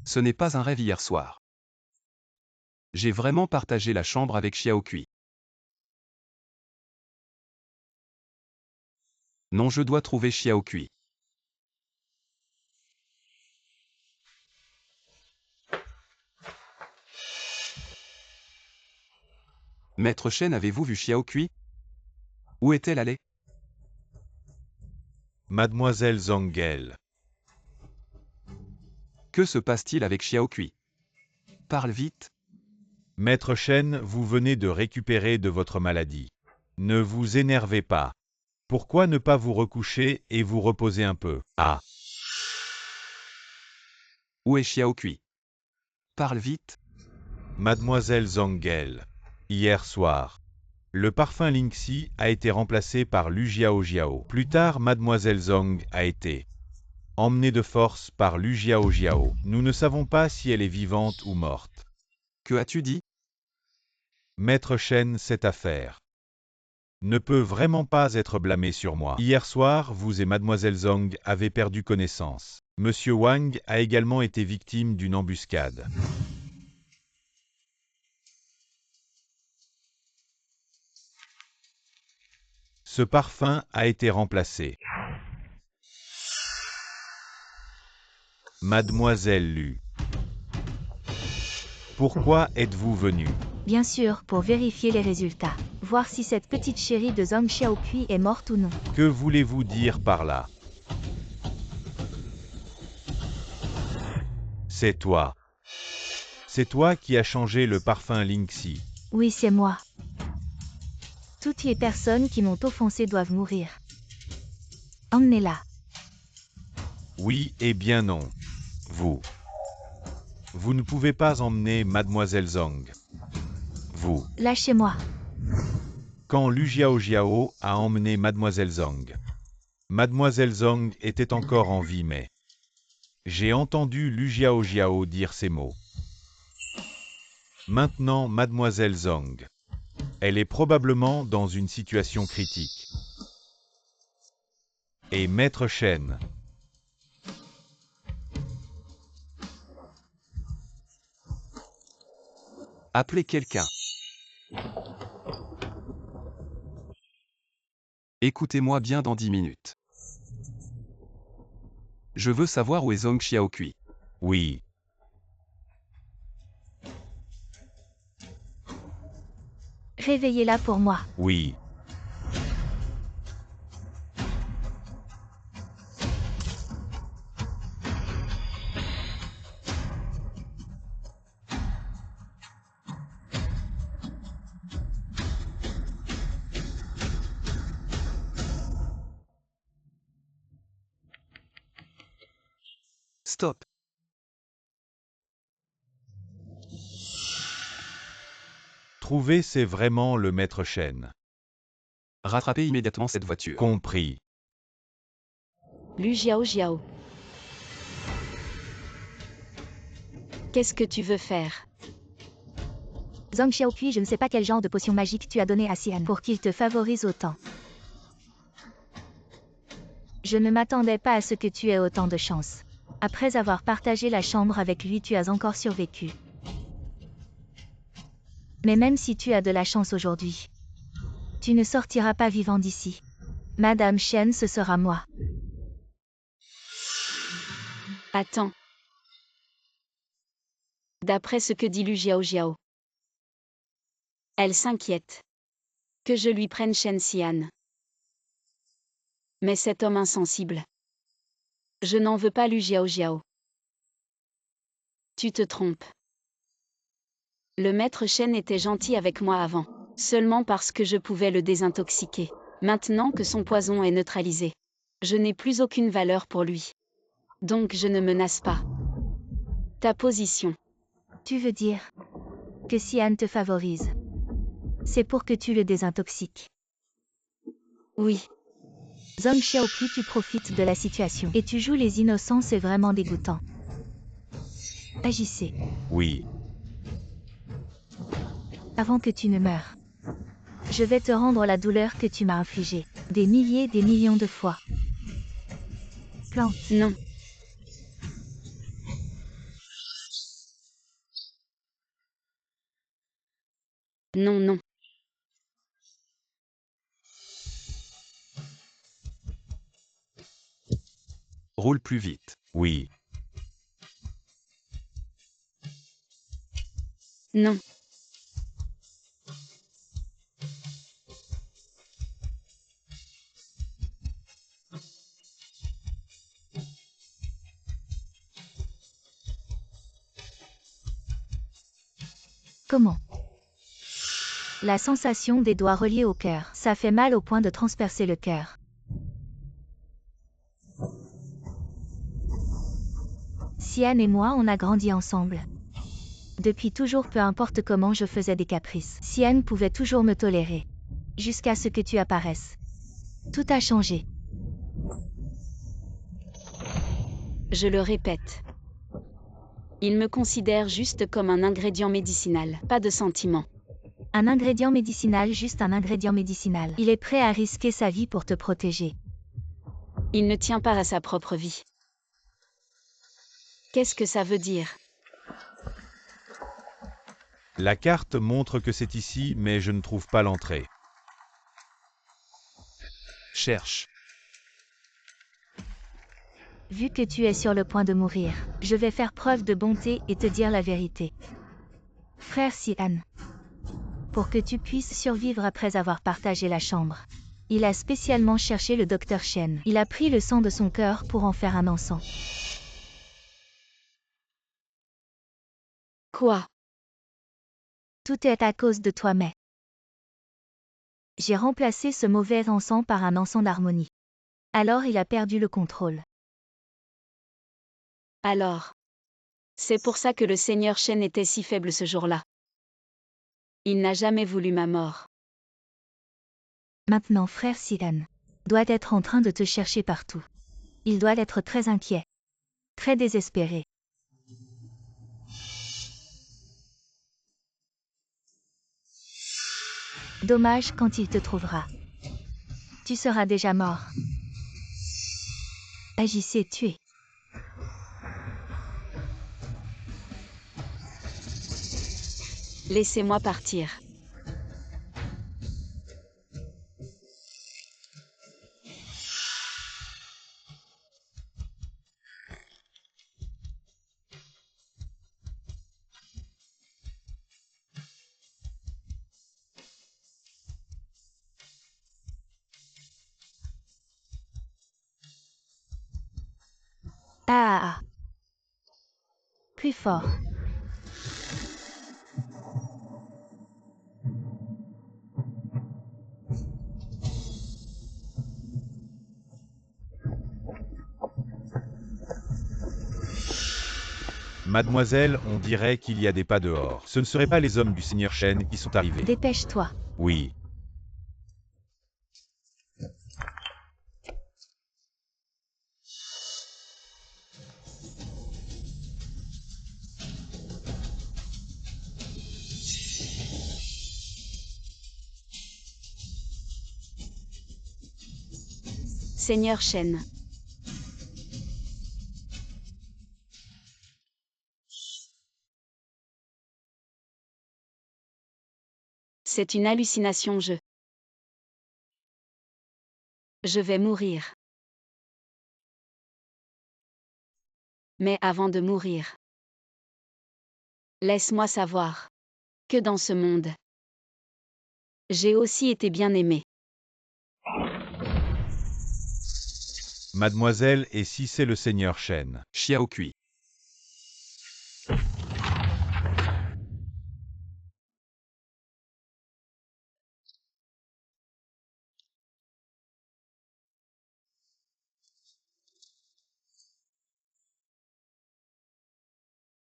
Ce n'est pas un rêve hier soir. J'ai vraiment partagé la chambre avec Xiao Kui. Non, je dois trouver Xiao Kui. Maître Chen, avez-vous vu Xiao Kui? Où est-elle allée? Mademoiselle Zhangel. Que se passe-t-il avec Xiao Kui? Parle vite. Maître Chen, vous venez de récupérer de votre maladie. Ne vous énervez pas. Pourquoi ne pas vous recoucher et vous reposer un peu? Ah. Où est Xiao Kui? Parle vite. Mademoiselle Zhangel. Hier soir, le parfum Lingxi a été remplacé par Lu Jiao. Plus tard, Mademoiselle Zhang a été emmenée de force par Lu Jiao. Nous ne savons pas si elle est vivante ou morte. Que as-tu dit? Maître Chen, cette affaire ne peut vraiment pas être blâmée sur moi. Hier soir, vous et Mademoiselle Zhang avez perdu connaissance. Monsieur Wang a également été victime d'une embuscade. Ce parfum a été remplacé. Mademoiselle Lu. Pourquoi êtes-vous venue? Bien sûr, pour vérifier les résultats. Voir si cette petite chérie de Zhang Xiaokui est morte ou non. Que voulez-vous dire par là? C'est toi. C'est toi qui as changé le parfum Lingxi. Oui, c'est moi. Toutes les personnes qui m'ont offensé doivent mourir. Emmenez-la. Oui et bien non. Vous ne pouvez pas emmener Mademoiselle Zhang. Vous. Lâchez-moi. Quand Lu Jiao a emmené Mademoiselle Zhang, Mademoiselle Zhang était encore en vie mais j'ai entendu Lu Jiao dire ces mots. Maintenant Mademoiselle Zhang, elle est probablement dans une situation critique. Et Maître Chen. Appelez quelqu'un. Écoutez-moi bien dans 10 minutes. Je veux savoir où est Zhang Xiaokui. Oui. Réveillez-la pour moi. Oui. Stop. Trouver c'est vraiment le maître Chen. Rattrapez immédiatement cette voiture. Compris. Lu Jiao Jiao. Qu'est-ce que tu veux faire? Zhang Xiaoqui, je ne sais pas quel genre de potion magique tu as donné à Xian pour qu'il te favorise autant. Je ne m'attendais pas à ce que tu aies autant de chance. Après avoir partagé la chambre avec lui, tu as encore survécu. Mais même si tu as de la chance aujourd'hui, tu ne sortiras pas vivant d'ici. Madame Chen, ce sera moi. Attends. D'après ce que dit Lu Jiao Jiao, elle s'inquiète que je lui prenne Shen Xian. Mais cet homme insensible, je n'en veux pas Lu Jiao Jiao. Tu te trompes. Le maître Shen était gentil avec moi avant, seulement parce que je pouvais le désintoxiquer. Maintenant que son poison est neutralisé, je n'ai plus aucune valeur pour lui. Donc je ne menace pas. Ta position. Tu veux dire que Xian te favorise? C'est pour que tu le désintoxiques. Oui. Zhang Xiaoqui, tu profites de la situation et tu joues les innocents, c'est vraiment dégoûtant. Agissez. Oui. Avant que tu ne meures. Je vais te rendre la douleur que tu m'as infligée. Des milliers, des millions de fois. Plante. Non. Non, non. Roule plus vite. Oui. Non. Comment? La sensation des doigts reliés au cœur. Ça fait mal au point de transpercer le cœur. Xian et moi, on a grandi ensemble. Depuis toujours, peu importe comment je faisais des caprices, Xian pouvait toujours me tolérer. Jusqu'à ce que tu apparaisses. Tout a changé. Je le répète. Il me considère juste comme un ingrédient médicinal, pas de sentiment. Un ingrédient médicinal, juste un ingrédient médicinal. Il est prêt à risquer sa vie pour te protéger. Il ne tient pas à sa propre vie. Qu'est-ce que ça veut dire? La carte montre que c'est ici, mais je ne trouve pas l'entrée. Cherche. Vu que tu es sur le point de mourir, je vais faire preuve de bonté et te dire la vérité. Frère Xian. Pour que tu puisses survivre après avoir partagé la chambre. Il a spécialement cherché le docteur Shen. Il a pris le sang de son cœur pour en faire un encens. Quoi? Tout est à cause de toi, mais j'ai remplacé ce mauvais encens par un encens d'harmonie. Alors il a perdu le contrôle. Alors. C'est pour ça que le seigneur Shen était si faible ce jour-là. Il n'a jamais voulu ma mort. Maintenant frère Xian doit être en train de te chercher partout. Il doit être très inquiet. Très désespéré. Dommage quand il te trouvera. Tu seras déjà mort. Agissez, tuez. Laissez-moi partir. Ah. Plus fort. Mademoiselle, on dirait qu'il y a des pas dehors. Ce ne seraient pas les hommes du Seigneur Shen qui sont arrivés. Dépêche-toi. Oui. Seigneur Shen. C'est une hallucination, je vais mourir. Mais avant de mourir, laisse-moi savoir que dans ce monde, j'ai aussi été bien aimé. Mademoiselle, et si c'est le Seigneur Shen? Xiao Kui.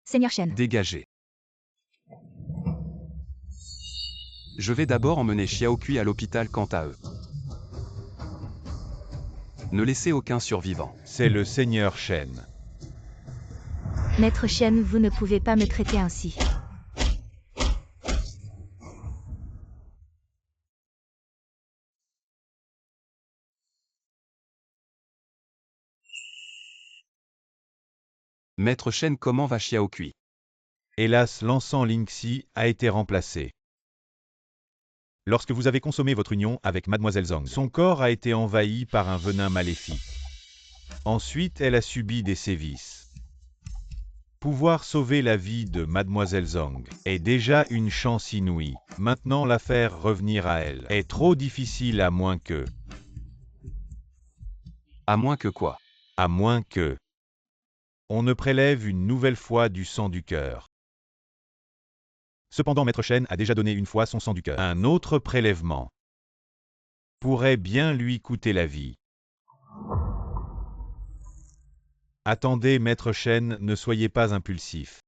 Seigneur Shen. Dégagez. Je vais d'abord emmener Xiao Kui à l'hôpital quant à eux. Ne laissez aucun survivant. C'est le Seigneur Shen. Maître Shen, vous ne pouvez pas me traiter ainsi. Maître Shen, comment va Xiao Kui? Hélas, l'encens Lingxi a été remplacé. Lorsque vous avez consommé votre union avec Mademoiselle Zhang, son corps a été envahi par un venin maléfique. Ensuite, elle a subi des sévices. Pouvoir sauver la vie de Mademoiselle Zhang est déjà une chance inouïe. Maintenant, la faire revenir à elle est trop difficile à moins que... À moins que quoi? À moins que... On ne prélève une nouvelle fois du sang du cœur. Cependant, Maître Shen a déjà donné une fois son sang du cœur. Un autre prélèvement pourrait bien lui coûter la vie. Attendez, Maître Shen, ne soyez pas impulsif.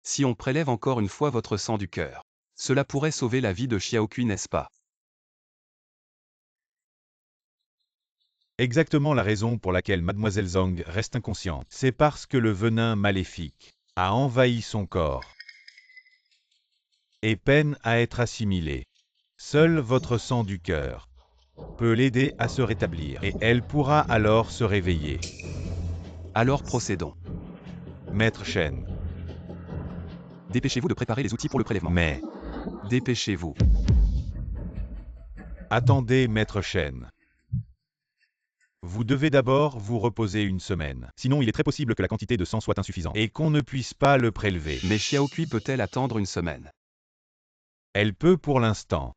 Si on prélève encore une fois votre sang du cœur, cela pourrait sauver la vie de Xiao Kui, n'est-ce pas? Exactement la raison pour laquelle Mademoiselle Zhang reste inconsciente. C'est parce que le venin maléfique a envahi son corps et peine à être assimilé. Seul votre sang du cœur peut l'aider à se rétablir et elle pourra alors se réveiller. Alors procédons. Maître Shen. Dépêchez-vous de préparer les outils pour le prélèvement. Mais... Dépêchez-vous. Attendez, Maître Shen. Vous devez d'abord vous reposer une semaine. Sinon, il est très possible que la quantité de sang soit insuffisante et qu'on ne puisse pas le prélever. Mais Xiao Kui peut-elle attendre une semaine? Elle peut pour l'instant.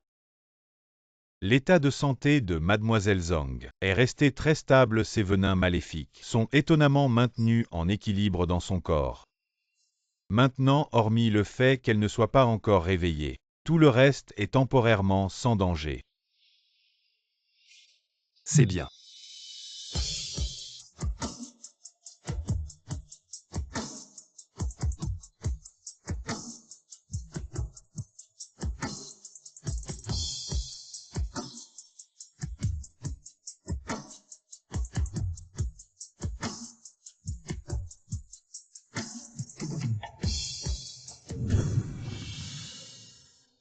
L'état de santé de Mademoiselle Zhang est resté très stable. Ses venins maléfiques sont étonnamment maintenus en équilibre dans son corps. Maintenant, hormis le fait qu'elle ne soit pas encore réveillée, tout le reste est temporairement sans danger. C'est bien.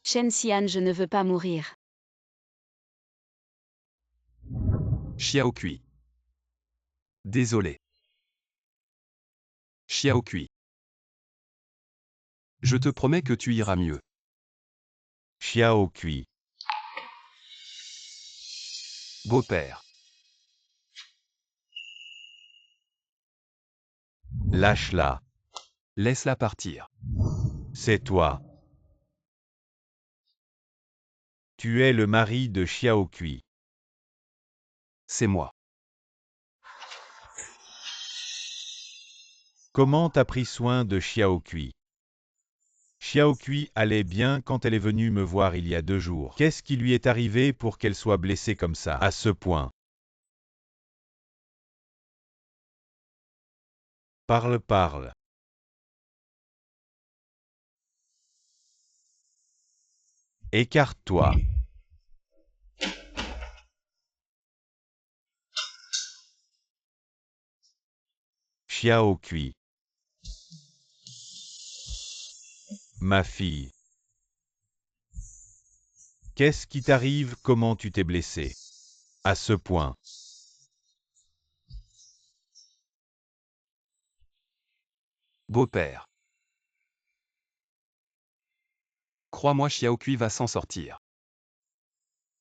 Shen Xian, je ne veux pas mourir. Xiao Kui. Désolé. Xiao Kui. Je te promets que tu iras mieux. Xiao Kui. Beau-père. Lâche-la. Laisse-la partir. C'est toi. Tu es le mari de Xiao Kui. C'est moi. Comment t'as pris soin de Xiao Kui? Xiao Kui allait bien quand elle est venue me voir il y a 2 jours. Qu'est-ce qui lui est arrivé pour qu'elle soit blessée comme ça, à ce point? Parle. Écarte-toi. Xiao Kui. Ma fille. Qu'est-ce qui t'arrive? Comment tu t'es blessée? À ce point. Beau-père. Crois-moi, Xiaokui va s'en sortir.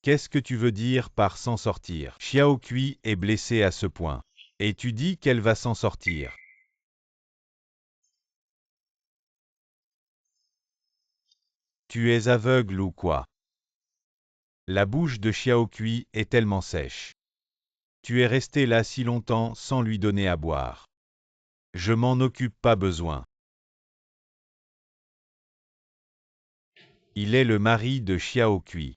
Qu'est-ce que tu veux dire par s'en sortir? Xiao Kui est blessée à ce point. Et tu dis qu'elle va s'en sortir. Tu es aveugle ou quoi? La bouche de Xiao Kui est tellement sèche. Tu es resté là si longtemps sans lui donner à boire. Je m'en occupe, pas besoin. Il est le mari de Xiao Kui.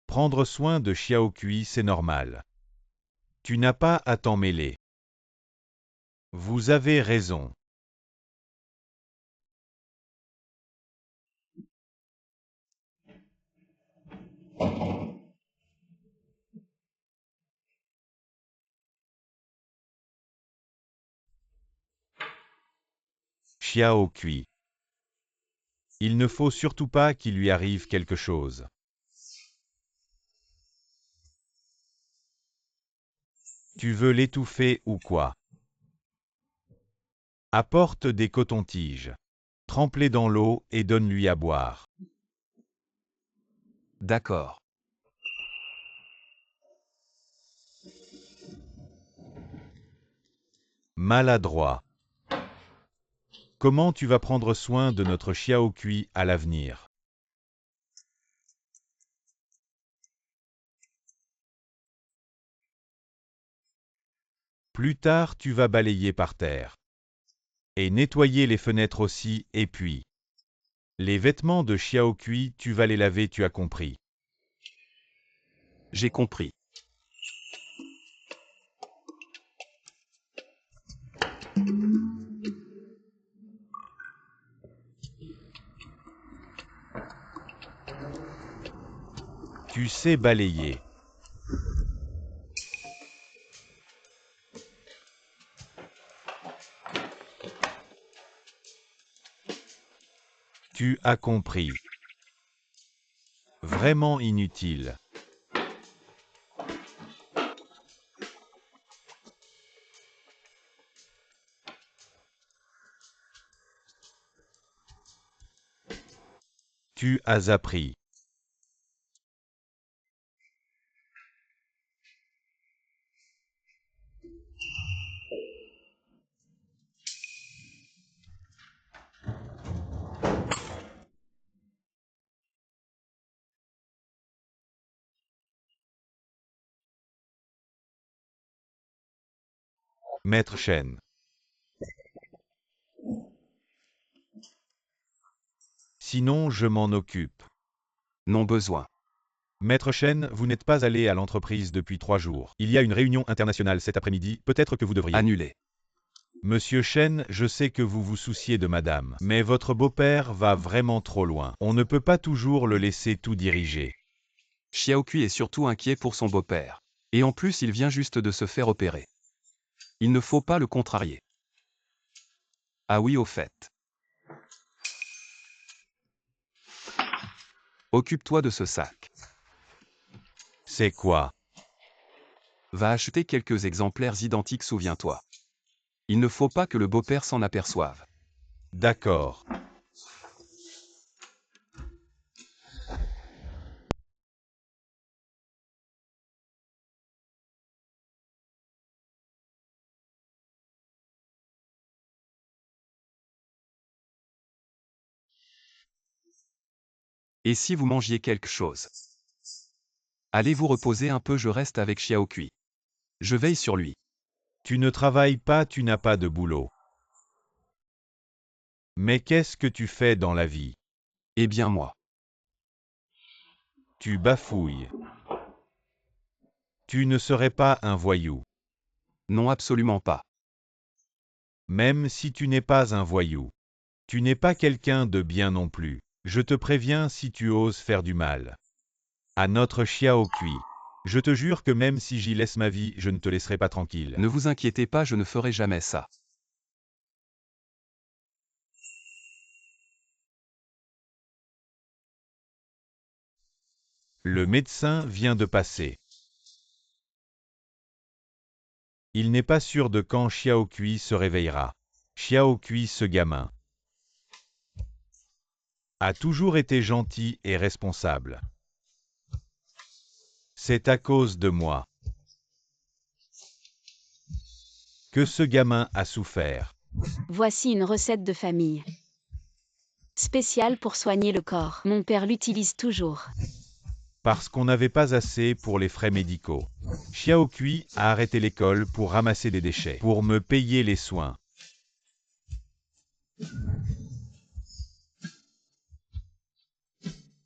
Prendre soin de Xiao Kui, c'est normal. Tu n'as pas à t'en mêler. Vous avez raison. Xiao Kui. Il ne faut surtout pas qu'il lui arrive quelque chose. Tu veux l'étouffer ou quoi? Apporte des cotons-tiges. Trempe-les dans l'eau et donne-lui à boire. D'accord. Maladroit. Comment tu vas prendre soin de notre Xiao Kui à l'avenir? Plus tard, tu vas balayer par terre. Et nettoyer les fenêtres aussi, et puis... Les vêtements de Xiao Kui, tu vas les laver, tu as compris. J'ai compris. Tu sais balayer. Tu as compris. Vraiment inutile. Tu as appris. Maître Shen. Sinon, je m'en occupe. Non besoin. Maître Shen, vous n'êtes pas allé à l'entreprise depuis 3 jours. Il y a une réunion internationale cet après-midi, peut-être que vous devriez... Annulé. Monsieur Shen, je sais que vous vous souciez de madame, mais votre beau-père va vraiment trop loin. On ne peut pas toujours le laisser tout diriger. Xiaokui est surtout inquiet pour son beau-père. Et en plus, il vient juste de se faire opérer. Il ne faut pas le contrarier. Ah oui, au fait. Occupe-toi de ce sac. C'est quoi? Va acheter quelques exemplaires identiques, souviens-toi. Il ne faut pas que le beau-père s'en aperçoive. D'accord. Et si vous mangiez quelque chose? Allez vous reposer un peu, je reste avec Xiaokui. Je veille sur lui. Tu ne travailles pas, tu n'as pas de boulot. Mais qu'est-ce que tu fais dans la vie? Eh bien moi. Tu bafouilles. Tu ne serais pas un voyou. Non, absolument pas. Même si tu n'es pas un voyou. Tu n'es pas quelqu'un de bien non plus. Je te préviens si tu oses faire du mal à notre Xiao Kui. Je te jure que même si j'y laisse ma vie, je ne te laisserai pas tranquille. Ne vous inquiétez pas, je ne ferai jamais ça. Le médecin vient de passer. Il n'est pas sûr de quand Xiao Kui se réveillera. Xiao Kui, ce gamin, a toujours été gentil et responsable. C'est à cause de moi que ce gamin a souffert. Voici une recette de famille. Spéciale pour soigner le corps. Mon père l'utilise toujours. Parce qu'on n'avait pas assez pour les frais médicaux. Xiao Kui a arrêté l'école pour ramasser des déchets, pour me payer les soins.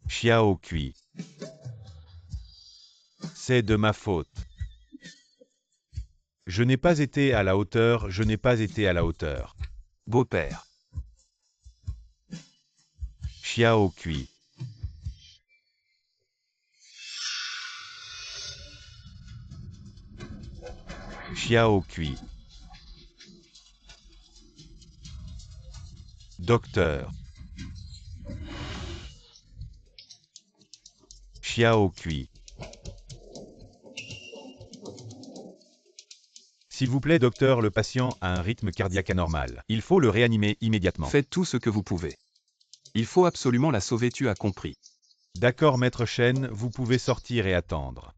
Xiao Kui. C'est de ma faute. Je n'ai pas été à la hauteur, je n'ai pas été à la hauteur. Beau-père. Xiao Kui. Xiao Kui. Docteur. Xiao Kui. S'il vous plaît, docteur, le patient a un rythme cardiaque anormal. Il faut le réanimer immédiatement. Faites tout ce que vous pouvez. Il faut absolument la sauver, tu as compris. D'accord, maître Shen, vous pouvez sortir et attendre.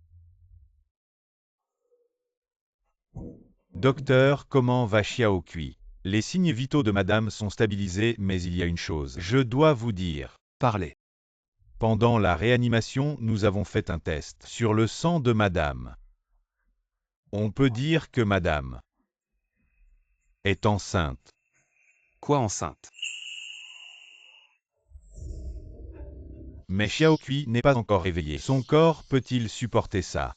Docteur, comment va Xiao Kui? Les signes vitaux de madame sont stabilisés, mais il y a une chose. Je dois vous dire. Parlez. Pendant la réanimation, nous avons fait un test sur le sang de madame. On peut dire que madame est enceinte. Quoi, enceinte? Mais Xiao Kui n'est pas encore réveillé. Son corps peut-il supporter ça?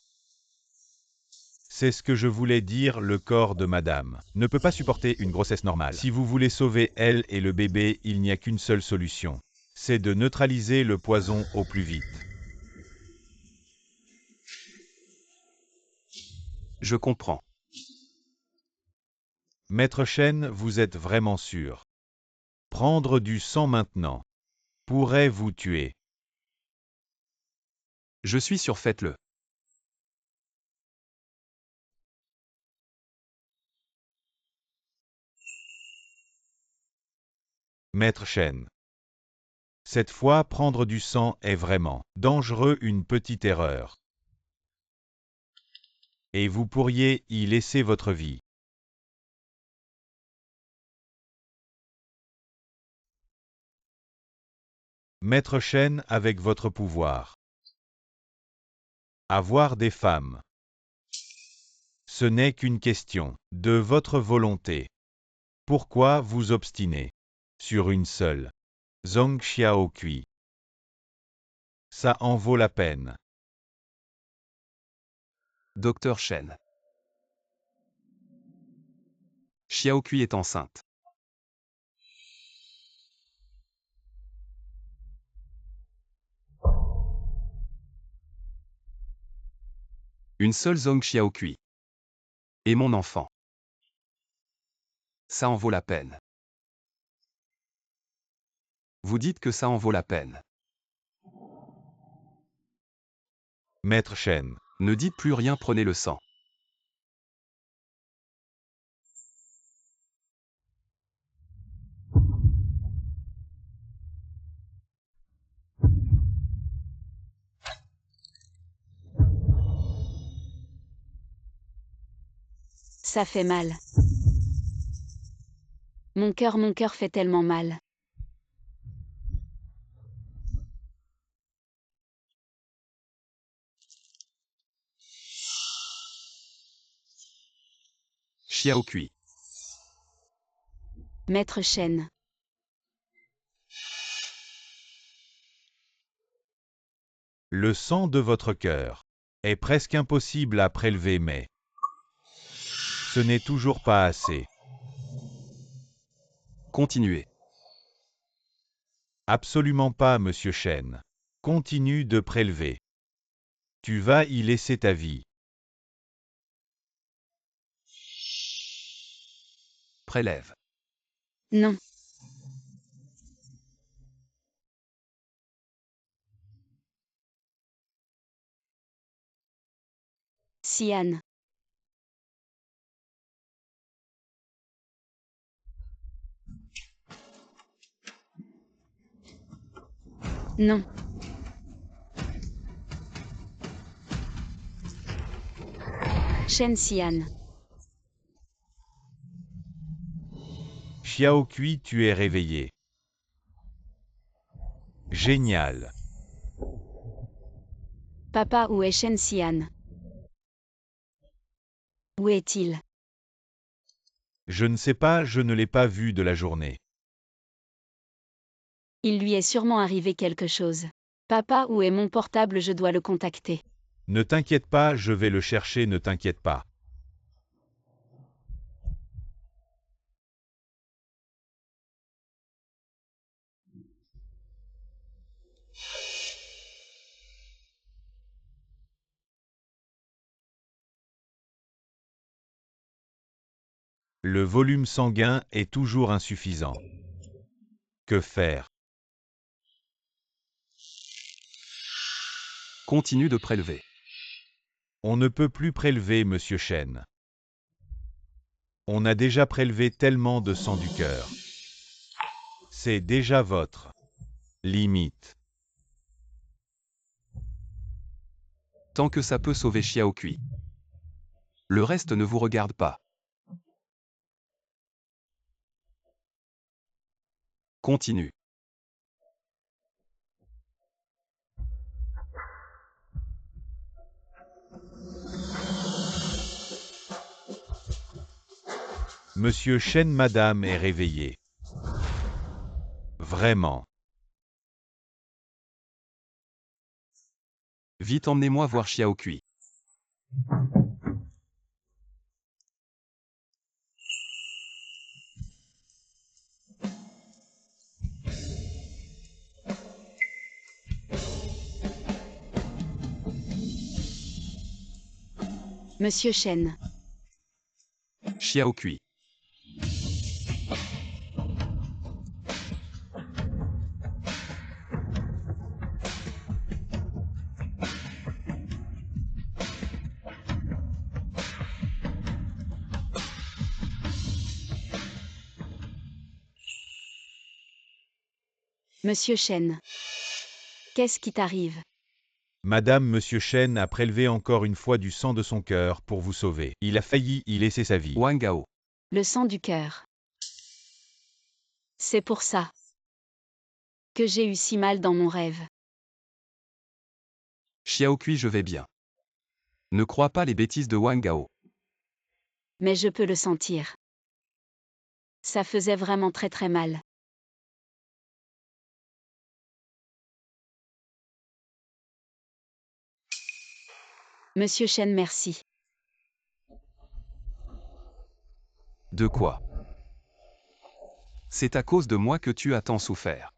C'est ce que je voulais dire, le corps de madame ne peut pas supporter une grossesse normale. Si vous voulez sauver elle et le bébé, il n'y a qu'une seule solution. C'est de neutraliser le poison au plus vite. Je comprends. Maître Shen, vous êtes vraiment sûr? Prendre du sang maintenant pourrait vous tuer. Je suis sûr, faites-le. Maître Shen. Cette fois, prendre du sang est vraiment dangereux, une petite erreur. Et vous pourriez y laisser votre vie. Maître Shen, avec votre pouvoir. Avoir des femmes. Ce n'est qu'une question de votre volonté. Pourquoi vous obstiner sur une seule? Zhong Xiao Kui. Ça en vaut la peine. Docteur Shen. Xiao Kui est enceinte. Une seule Zhong Xiao Kui. Et mon enfant. Ça en vaut la peine. Vous dites que ça en vaut la peine. Maître Shen. Ne dites plus rien, prenez le sang. Ça fait mal. Mon cœur fait tellement mal. Xiao Kui. Maître Shen. Le sang de votre cœur est presque impossible à prélever, mais ce n'est toujours pas assez. Continuez. Absolument pas, monsieur Chen. Continue de prélever. Tu vas y laisser ta vie. Prélève. Non. Sian. Non. Shen Sian. Xiao Kui, tu es réveillé. Génial. Papa, où est Shen Sian? Où est-il? Je ne sais pas, je ne l'ai pas vu de la journée. Il lui est sûrement arrivé quelque chose. Papa, où est mon portable? Je dois le contacter. Ne t'inquiète pas, je vais le chercher, ne t'inquiète pas. Le volume sanguin est toujours insuffisant. Que faire? Continue de prélever. On ne peut plus prélever, monsieur Chen. On a déjà prélevé tellement de sang du cœur. C'est déjà votre limite. Tant que ça peut sauver Xiao Kui. Le reste ne vous regarde pas. Continue. Monsieur Chen, madame est réveillée. Vraiment. Vite emmenez-moi voir Xiao Kui. Monsieur Chen. Xiao Kui. Monsieur Chen. Qu'est-ce qui t'arrive? Madame, monsieur Chen a prélevé encore une fois du sang de son cœur pour vous sauver. Il a failli y laisser sa vie. Wang Gao. Le sang du cœur. C'est pour ça que j'ai eu si mal dans mon rêve. Xiao Kui, je vais bien. Ne crois pas les bêtises de Wang Gao. Mais je peux le sentir. Ça faisait vraiment très très mal. Monsieur Chen, merci. De quoi? C'est à cause de moi que tu as tant souffert.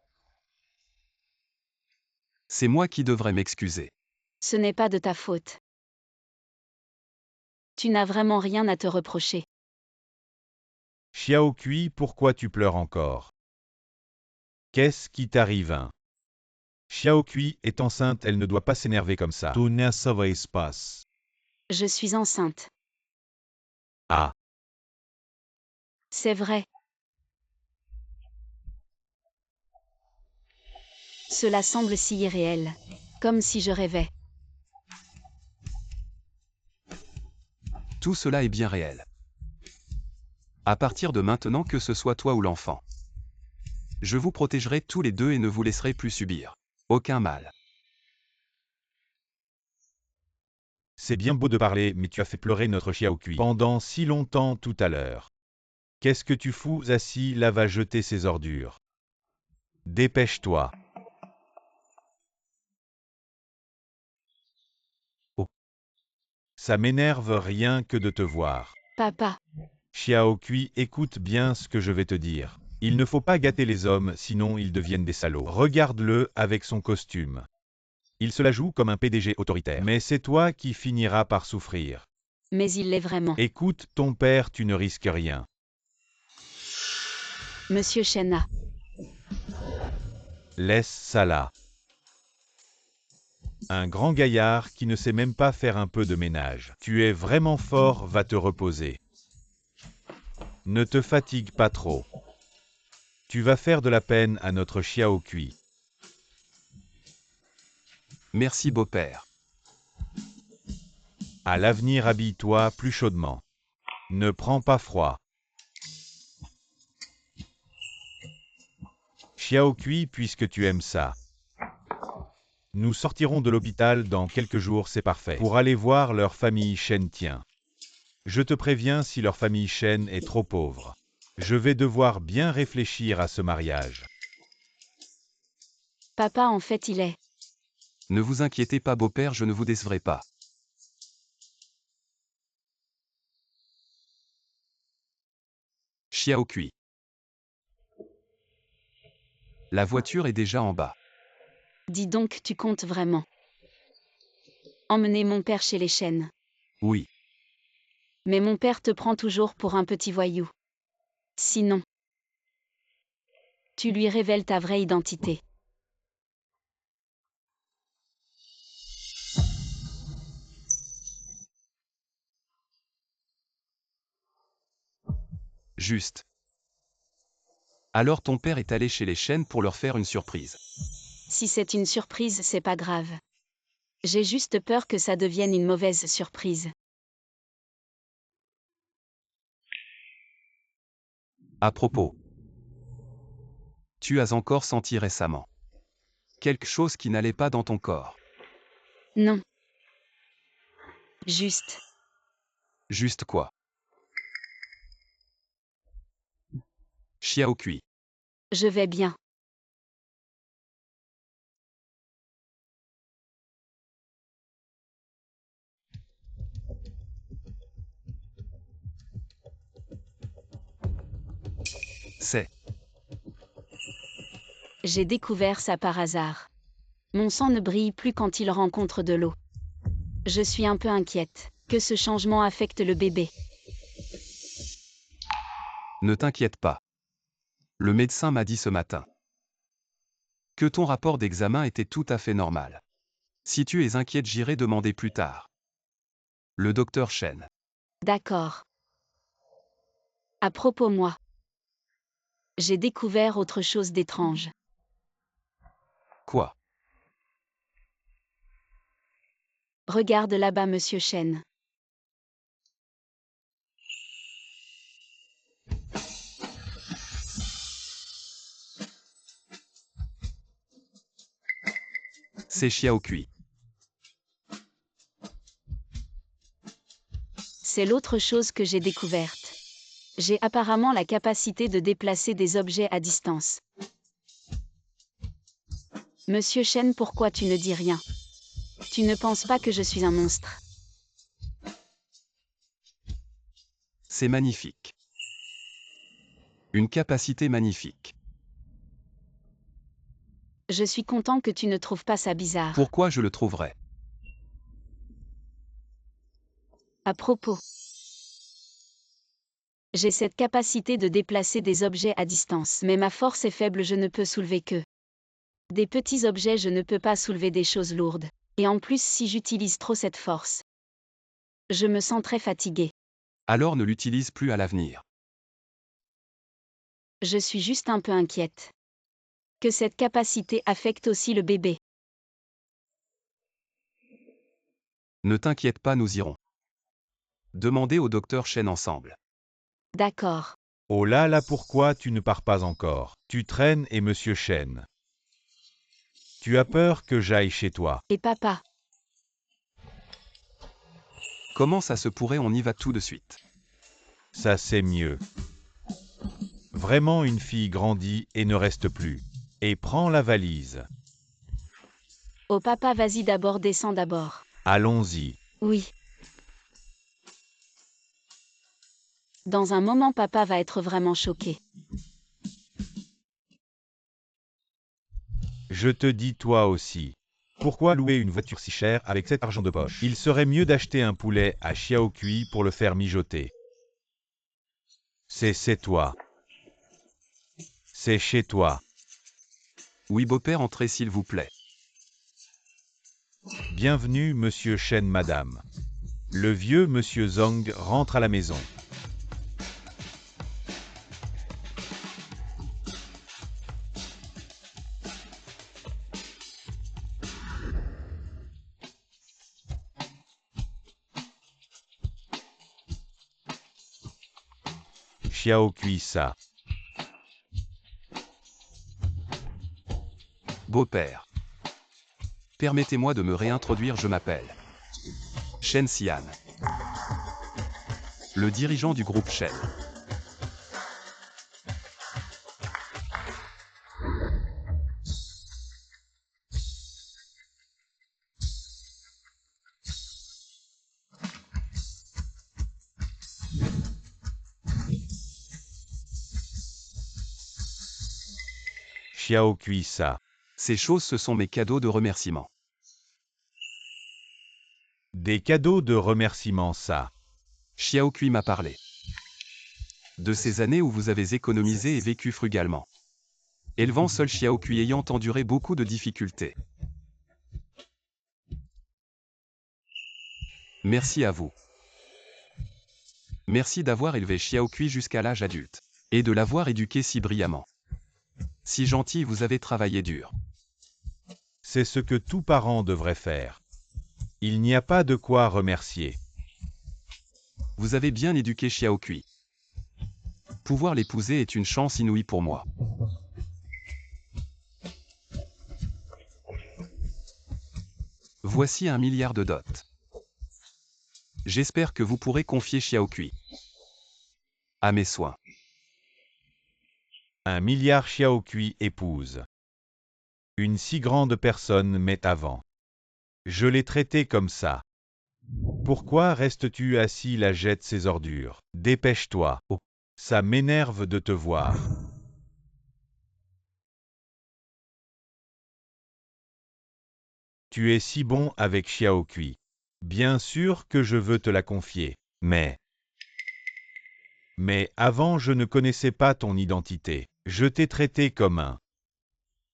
C'est moi qui devrais m'excuser. Ce n'est pas de ta faute. Tu n'as vraiment rien à te reprocher. Xiao Kui, pourquoi tu pleures encore? Qu'est-ce qui t'arrive, hein? Xiao Kui est enceinte, elle ne doit pas s'énerver comme ça. Je suis enceinte. Ah, C'est vrai. Cela semble si irréel. Comme si je rêvais. Tout cela est bien réel. À partir de maintenant, que ce soit toi ou l'enfant, je vous protégerai tous les deux et ne vous laisserai plus subir aucun mal. c'est bien beau de parler, mais tu as fait pleurer notre Xiao Kui pendant si longtemps tout à l'heure. Qu'est-ce que tu fous assis là, va jeter ses ordures. Dépêche-toi. Oh. Ça m'énerve rien que de te voir. Papa. Xiao Kui, écoute bien ce que je vais te dire. Il ne faut pas gâter les hommes, sinon ils deviennent des salauds. Regarde-le avec son costume. Il se la joue comme un PDG autoritaire. Mais c'est toi qui finiras par souffrir. Mais il l'est vraiment. Écoute ton père, tu ne risques rien. Monsieur Chen. Laisse ça là. Un grand gaillard qui ne sait même pas faire un peu de ménage. Tu es vraiment fort, va te reposer. Ne te fatigue pas trop. Tu vas faire de la peine à notre Xiao Kui. Merci beau-père. À l'avenir, habille-toi plus chaudement. Ne prends pas froid. Xiao Kui, puisque tu aimes ça. Nous sortirons de l'hôpital dans quelques jours, c'est parfait. Pour aller voir leur famille Shen Tian. Je te préviens, si leur famille Shen est trop pauvre. Je vais devoir bien réfléchir à ce mariage. Papa, en fait, il est. Ne vous inquiétez pas beau-père, je ne vous décevrai pas. Xiao Kui. La voiture est déjà en bas. Dis donc, tu comptes vraiment emmener mon père chez les Shen. Oui. Mais mon père te prend toujours pour un petit voyou. Sinon, tu lui révèles ta vraie identité. Juste. Alors ton père est allé chez les Shen pour leur faire une surprise. Si c'est une surprise, c'est pas grave. J'ai juste peur que ça devienne une mauvaise surprise. À propos. Tu as encore senti récemment quelque chose qui n'allait pas dans ton corps. Non. Juste. Juste quoi? Xiao Kui. Je vais bien. C'est. J'ai découvert ça par hasard. Mon sang ne brille plus quand il rencontre de l'eau. Je suis un peu inquiète que ce changement affecte le bébé. Ne t'inquiète pas. Le médecin m'a dit ce matin que ton rapport d'examen était tout à fait normal. Si tu es inquiète, j'irai demander plus tard. Le docteur Shen. D'accord. À propos moi. J'ai découvert autre chose d'étrange. Quoi? Regarde là-bas, Monsieur Shen. C'est Xiao Kui. C'est l'autre chose que j'ai découverte. J'ai apparemment la capacité de déplacer des objets à distance. Monsieur Shen, pourquoi tu ne dis rien? Tu ne penses pas que je suis un monstre? C'est magnifique. Une capacité magnifique. Je suis content que tu ne trouves pas ça bizarre. Pourquoi je le trouverais? À propos. J'ai cette capacité de déplacer des objets à distance. Mais ma force est faible, je ne peux soulever que des petits objets, je ne peux pas soulever des choses lourdes. Et en plus, si j'utilise trop cette force, je me sens très fatiguée. Alors ne l'utilise plus à l'avenir. Je suis juste un peu inquiète que cette capacité affecte aussi le bébé. Ne t'inquiète pas, nous irons demander au docteur Shen ensemble. D'accord. Oh là là, pourquoi tu ne pars pas encore? Tu traînes et Monsieur Shen. Tu as peur que j'aille chez toi. Et papa? Comment ça se pourrait, on y va tout de suite. Ça c'est mieux. Vraiment, une fille grandit et ne reste plus. Et prends la valise. Oh papa, vas-y d'abord, descends d'abord. Allons-y. Oui. Dans un moment, papa va être vraiment choqué. Je te dis toi aussi. Pourquoi louer une voiture si chère avec cet argent de poche? Il serait mieux d'acheter un poulet à Xiaoqui pour le faire mijoter. C'est toi. C'est chez toi. Oui beau-père, entrez s'il vous plaît. Bienvenue monsieur Shen madame. Le vieux monsieur Zhang rentre à la maison. Xiaoqui ça. Beau-père. Permettez-moi de me réintroduire, je m'appelle Shen Xian. Le dirigeant du groupe Shen. Xiaoqui ça. Ces choses, ce sont mes cadeaux de remerciement. Des cadeaux de remerciement ça. Xiaoqui m'a parlé de ces années où vous avez économisé et vécu frugalement. Élevant seul Xiaoqui ayant enduré beaucoup de difficultés. Merci à vous. Merci d'avoir élevé Xiaoqui jusqu'à l'âge adulte. Et de l'avoir éduqué si brillamment. Si gentil, vous avez travaillé dur. C'est ce que tout parent devrait faire. Il n'y a pas de quoi remercier. Vous avez bien éduqué Xiaoqui. Pouvoir l'épouser est une chance inouïe pour moi. Voici 1 milliard de dot. J'espère que vous pourrez confier Xiaoqui à mes soins. 1 milliard Xiaoqui épouse. Une si grande personne m'est avant. Je l'ai traité comme ça. Pourquoi restes-tu assis là? Jette ces ordures. Dépêche-toi. Oh, ça m'énerve de te voir. Tu es si bon avec Xiaoqui. Bien sûr que je veux te la confier. Mais avant je ne connaissais pas ton identité. Je t'ai traité comme un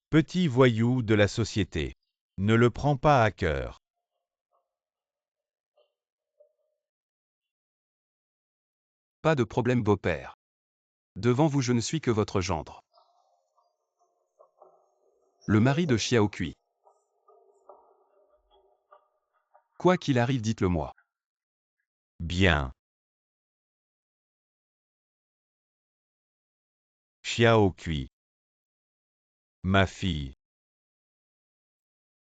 petit voyou de la société. Ne le prends pas à cœur. Pas de problème beau-père. Devant vous je ne suis que votre gendre. Le mari de Xiaoqui. Quoi qu'il arrive, dites-le moi. Bien. Xiaoqui. Ma fille.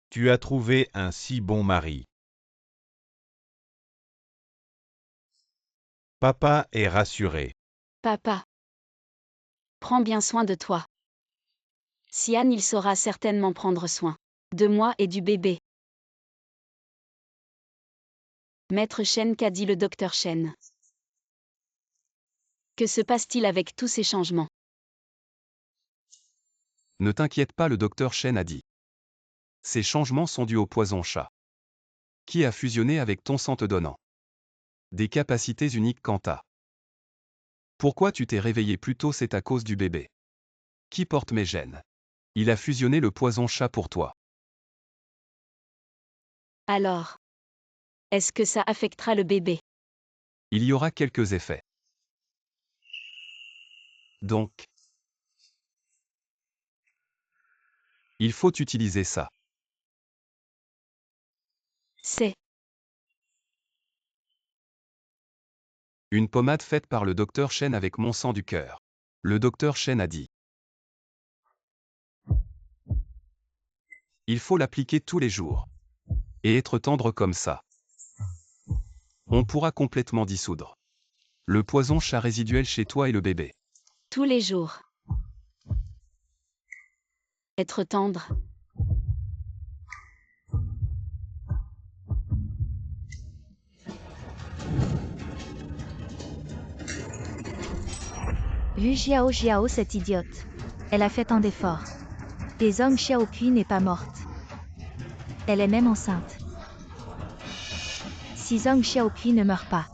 Tu as trouvé un si bon mari. Papa est rassuré. Papa. Prends bien soin de toi. Xian, il saura certainement prendre soin de moi et du bébé. Maître Shen, qu'a dit le docteur Shen? Que se passe-t-il avec tous ces changements? Ne t'inquiète pas, le docteur Shen a dit. Ces changements sont dus au poison chat. Qui a fusionné avec ton sang te donnant des capacités uniques quant à. Pourquoi tu t'es réveillé plus tôt? C'est à cause du bébé. Qui porte mes gènes. Il a fusionné le poison chat pour toi. Alors, est-ce que ça affectera le bébé? Il y aura quelques effets. Donc, il faut utiliser ça. C'est une pommade faite par le docteur Shen avec mon sang du cœur. Le docteur Shen a dit. Il faut l'appliquer tous les jours. Et être tendre comme ça. On pourra complètement dissoudre le poison chat résiduel chez toi et le bébé. tous les jours. Être tendre. Lu Xiao Xiao, cette idiote. Elle a fait tant d'efforts. Et Zhang Xiaoqui n'est pas morte. Elle est même enceinte. Si Zhang Xiaoqui ne meurt pas,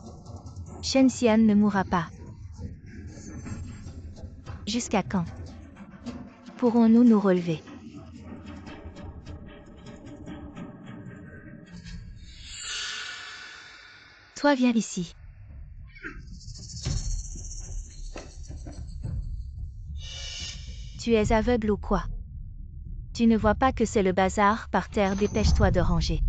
Shen Xian ne mourra pas. Jusqu'à quand pourrons-nous nous relever? Toi, viens ici. Tu es aveugle ou quoi? Tu ne vois pas que c'est le bazar par terre, dépêche-toi de ranger.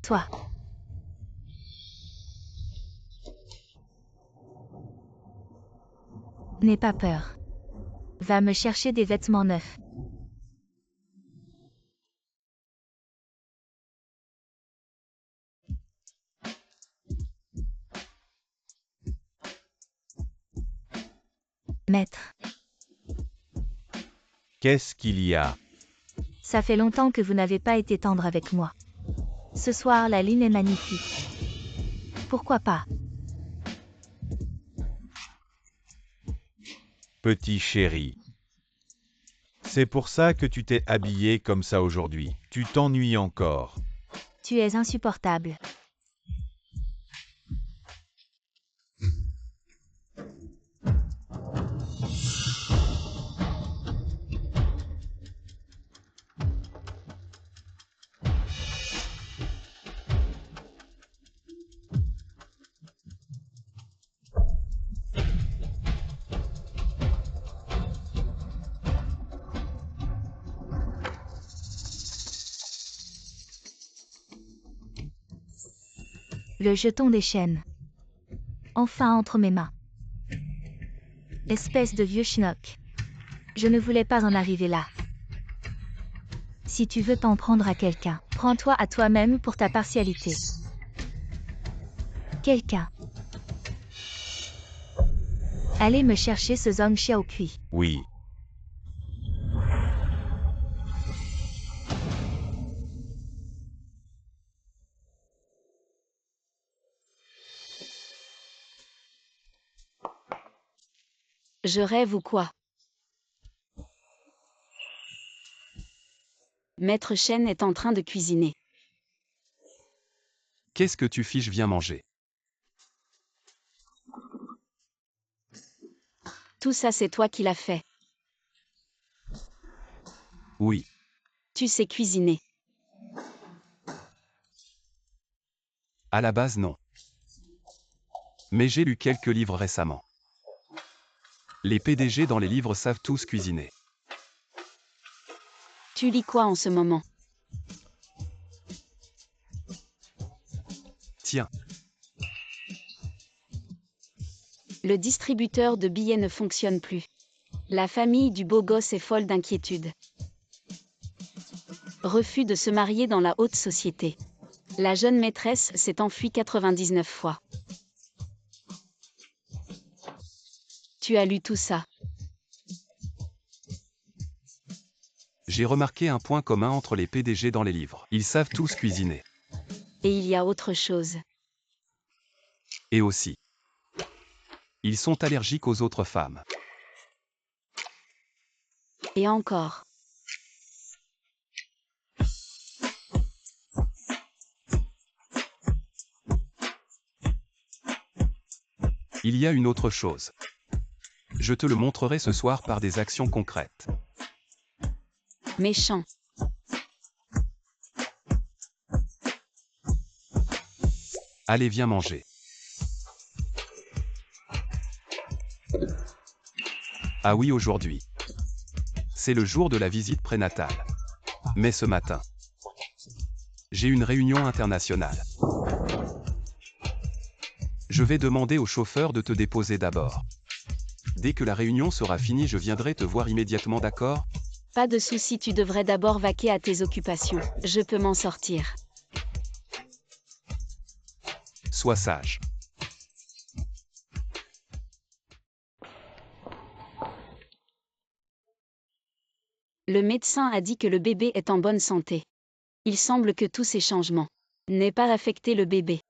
Toi. N'aie pas peur. Va me chercher des vêtements neufs. Maître, Qu'est-ce qu'il y a? ça fait longtemps que vous n'avez pas été tendre avec moi. Ce soir, la lune est magnifique. Pourquoi pas? Petit chéri. C'est pour ça que tu t'es habillé comme ça aujourd'hui. Tu t'ennuies encore. Tu es insupportable. Le jeton des chaînes. Enfin entre mes mains. Espèce de vieux schnock. Je ne voulais pas en arriver là. Si tu veux t'en prendre à quelqu'un, prends-toi à toi-même pour ta partialité. Quelqu'un. Allez me chercher ce Zhang Xiaoqui. Oui. Je rêve ou quoi? Maître Shen est en train de cuisiner. Qu'est-ce que tu fiches, viens manger. Tout ça c'est toi qui l'as fait. Oui, Tu sais cuisiner. à la base non. Mais j'ai lu quelques livres récemment. Les PDG dans les livres savent tous cuisiner. Tu lis quoi en ce moment? Tiens, Le distributeur de billets ne fonctionne plus. La famille du beau gosse est folle d'inquiétude. Refus de se marier dans la haute société. La jeune maîtresse s'est enfuie 99 fois. Tu as lu tout ça. j'ai remarqué un point commun entre les PDG dans les livres. Ils savent tous cuisiner. Et il y a autre chose. Et aussi, ils sont allergiques aux autres femmes. Et encore. Il y a une autre chose. Je te le montrerai ce soir par des actions concrètes. Méchant. Allez, viens manger. Ah oui, aujourd'hui. C'est le jour de la visite prénatale. Mais ce matin, j'ai une réunion internationale. Je vais demander au chauffeur de te déposer d'abord. Dès que la réunion sera finie, je viendrai te voir immédiatement, d'accord? Pas de souci, tu devrais d'abord vaquer à tes occupations. Je peux m'en sortir. Sois sage. Le médecin a dit que le bébé est en bonne santé. Il semble que tous ces changements n'aient pas affecté le bébé.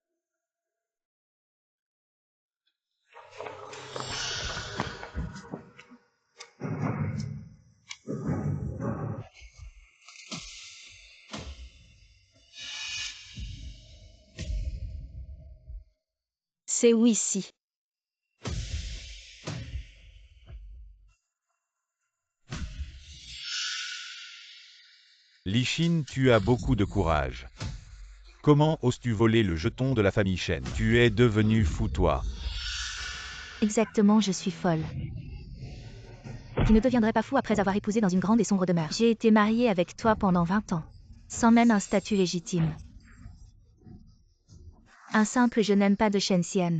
C'est où ici? Lichin, tu as beaucoup de courage. Comment oses-tu voler le jeton de la famille Shen? Tu es devenu fou, toi. Exactement, je suis folle. Qui ne deviendrait pas fou après avoir épousé dans une grande et sombre demeure. J'ai été mariée avec toi pendant 20 ans. Sans même un statut légitime. Un simple je n'aime pas de Shen Xian.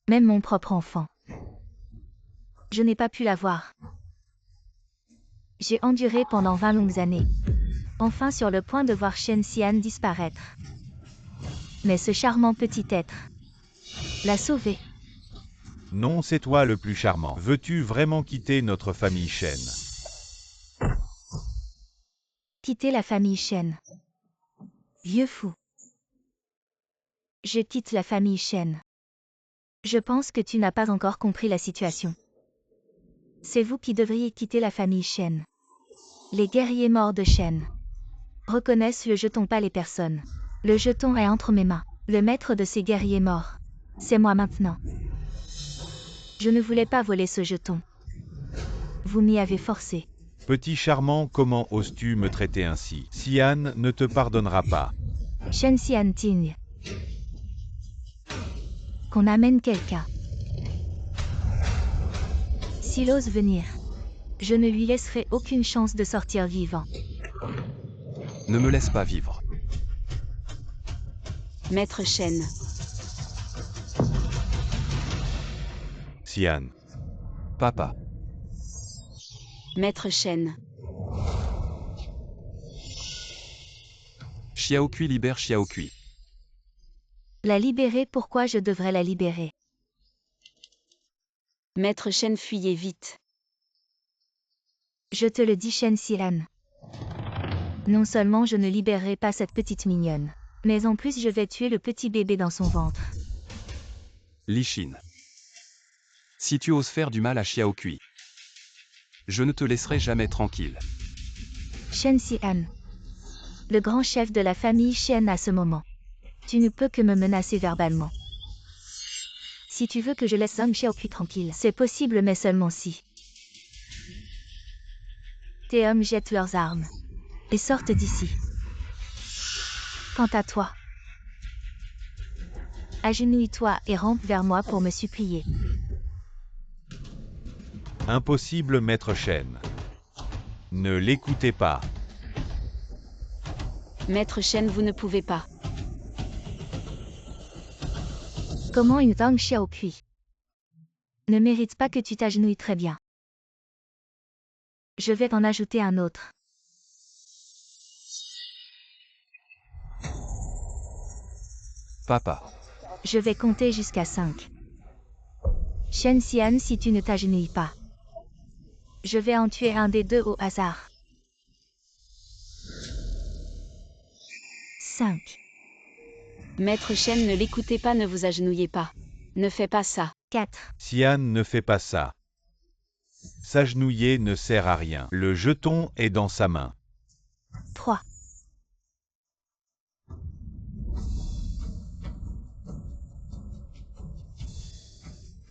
Même mon propre enfant. Je n'ai pas pu l'avoir. J'ai enduré pendant 20 longues années. Enfin sur le point de voir Shen Xian disparaître. Mais ce charmant petit être l'a sauvé. Non, c'est toi le plus charmant. Veux-tu vraiment quitter notre famille Shen? Quitter la famille Shen. Vieux fou. Je quitte la famille Shen. Je pense que tu n'as pas encore compris la situation. C'est vous qui devriez quitter la famille Shen. Les guerriers morts de Shen reconnaissent le jeton, pas les personnes. Le jeton est entre mes mains. Le maître de ces guerriers morts, c'est moi maintenant. Je ne voulais pas voler ce jeton. Vous m'y avez forcé. Petit charmant, comment oses-tu me traiter ainsi? Xian ne te pardonnera pas. Shen Xian Ting. Qu'on amène quelqu'un. S'il ose venir, je ne lui laisserai aucune chance de sortir vivant. Ne me laisse pas vivre. Maître Shen. Xian. Papa. Maître Shen. Xiaokui libère Xiaokui. La libérer, pourquoi je devrais la libérer? Maître Shen, fuyez vite. Je te le dis, Shen Xian. Non seulement je ne libérerai pas cette petite mignonne, mais en plus je vais tuer le petit bébé dans son ventre. Lichin. Si tu oses faire du mal à Xiaokui, je ne te laisserai jamais tranquille. Shen Xian. Le grand chef de la famille Shen à ce moment. Tu ne peux que me menacer verbalement. Si tu veux que je laisse Zhang Xiaokui tranquille, c'est possible, mais seulement si tes hommes jettent leurs armes et sortent d'ici. Quant à toi, agenouille-toi et rampe vers moi pour me supplier. Impossible, Maître Shen. Ne l'écoutez pas. Maître Shen, vous ne pouvez pas. Comment une Zhang Xiaokui ne mérite pas que tu t'agenouilles? Très bien. Je vais en ajouter un autre. Papa. Je vais compter jusqu'à 5. Shen Xian, si tu ne t'agenouilles pas, je vais en tuer un des deux au hasard. 5. Maître Shen, ne l'écoutez pas, ne vous agenouillez pas. Ne fais pas ça. 4. Xian ne fait pas ça. S'agenouiller ne sert à rien. Le jeton est dans sa main. 3.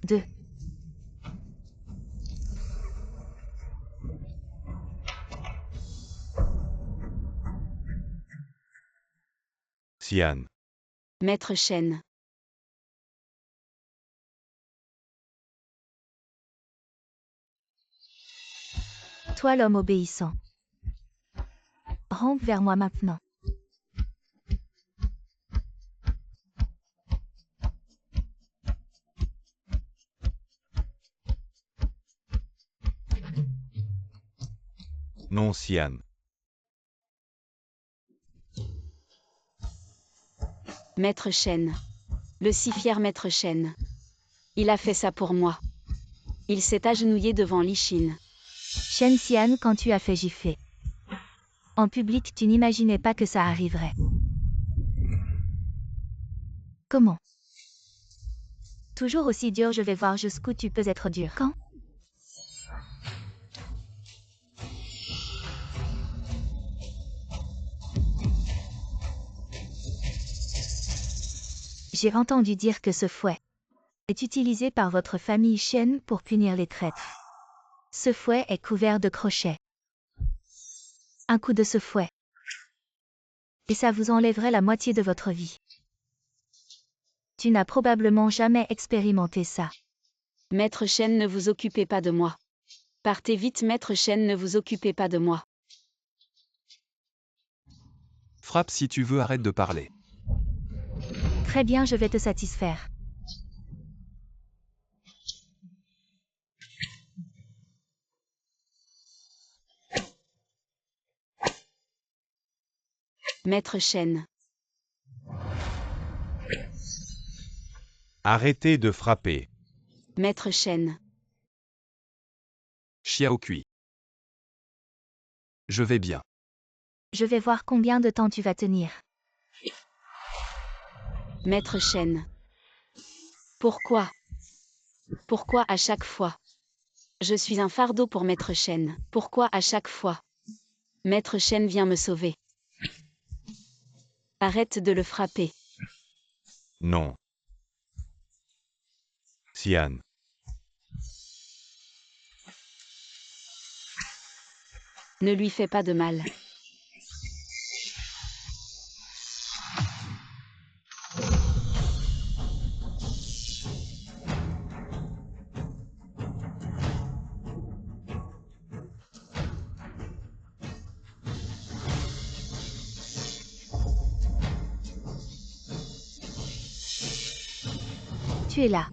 2. Xian. Maître Shen. Toi l'homme obéissant. Rampe vers moi maintenant. Non, Xian. Maître Shen. Le si fier Maître Shen. Il a fait ça pour moi. Il s'est agenouillé devant Lichin. Shen Xian, quand tu as fait gifler en public, tu n'imaginais pas que ça arriverait. Comment? Toujours aussi dur, je vais voir jusqu'où tu peux être dur. Quand? J'ai entendu dire que ce fouet est utilisé par votre famille Shen pour punir les traîtres. Ce fouet est couvert de crochets. Un coup de ce fouet, et ça vous enlèverait la moitié de votre vie. Tu n'as probablement jamais expérimenté ça. Maître Shen, ne vous occupez pas de moi. Partez vite, Maître Shen, ne vous occupez pas de moi. Frappe si tu veux, arrête de parler. Très bien, je vais te satisfaire. Maître Shen. Arrêtez de frapper. Maître Shen. Xiaokui. Je vais bien. Je vais voir combien de temps tu vas tenir. Maître Shen. Pourquoi? Pourquoi à chaque fois? Je suis un fardeau pour Maître Shen. Pourquoi à chaque fois? Maître Shen vient me sauver. Arrête de le frapper. Non. Xian. Ne lui fais pas de mal. Tu es là.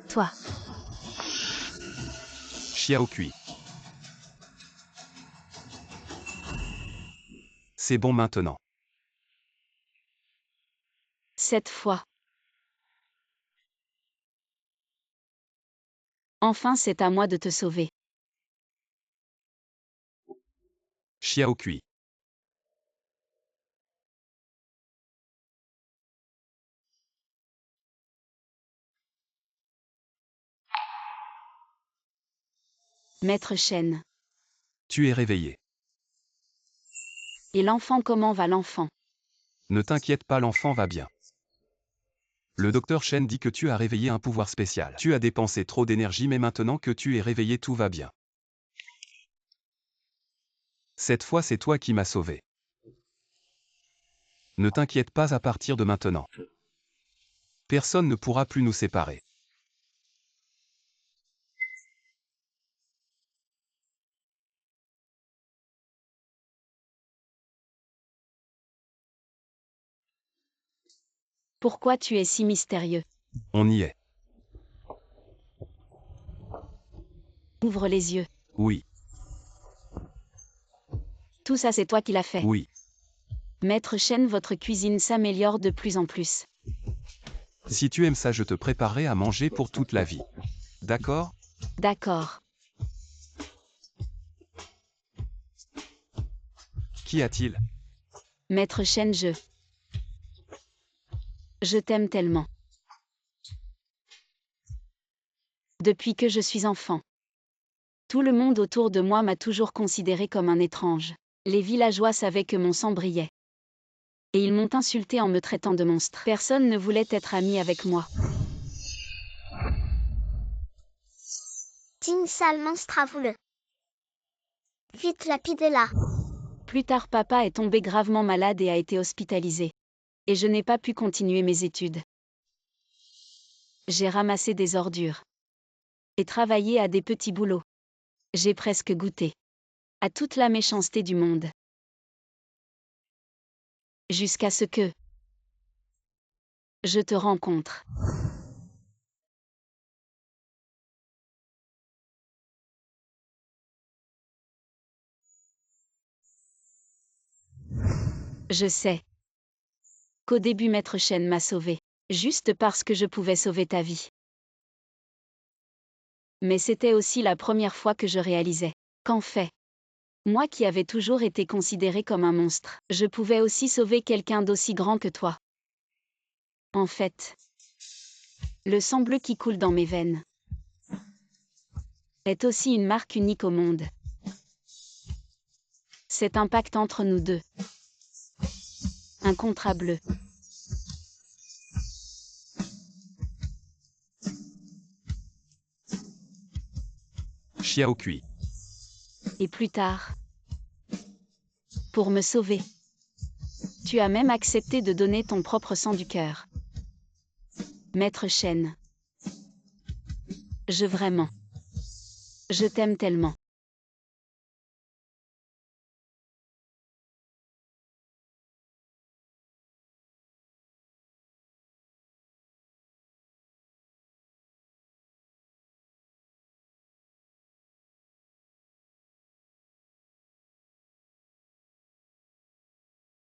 Toi. Xiaokui. C'est bon maintenant. Cette fois. Enfin, c'est à moi de te sauver. Xiaokui. Maître Shen. Tu es réveillé. Et l'enfant, comment va l'enfant? Ne t'inquiète pas, l'enfant va bien. Le docteur Shen dit que tu as réveillé un pouvoir spécial. Tu as dépensé trop d'énergie, mais maintenant que tu es réveillé, tout va bien. Cette fois, c'est toi qui m'as sauvé. Ne t'inquiète pas, à partir de maintenant. Personne ne pourra plus nous séparer. Pourquoi tu es si mystérieux? On y est. Ouvre les yeux. Oui, Tout ça, c'est toi qui l'as fait. oui. Maître Shen, votre cuisine s'améliore de plus en plus. Si tu aimes ça, je te préparerai à manger pour toute la vie. D'accord? D'accord. Qu'y a-t-il? Maître Shen, je t'aime tellement. Depuis que je suis enfant. Tout le monde autour de moi m'a toujours considéré comme un étrange. Les villageois savaient que mon sang brillait. Et ils m'ont insulté en me traitant de monstre. Personne ne voulait être ami avec moi. Ting sale monstre à vouleux. Vite lapidez-la. Plus tard, papa est tombé gravement malade et a été hospitalisé. Et je n'ai pas pu continuer mes études. J'ai ramassé des ordures. Et travaillé à des petits boulots. J'ai presque goûté à toute la méchanceté du monde. Jusqu'à ce que je te rencontre. Je sais qu'au début Maître Shen m'a sauvé, juste parce que je pouvais sauver ta vie. Mais c'était aussi la première fois que je réalisais qu'en fait, moi qui avais toujours été considéré comme un monstre, je pouvais aussi sauver quelqu'un d'aussi grand que toi. En fait, le sang bleu qui coule dans mes veines est aussi une marque unique au monde. Cet impact entre nous deux. Un contrat bleu. Xiao Kui. Et plus tard, pour me sauver, tu as même accepté de donner ton propre sang du cœur. Maître Shen. Je t'aime tellement.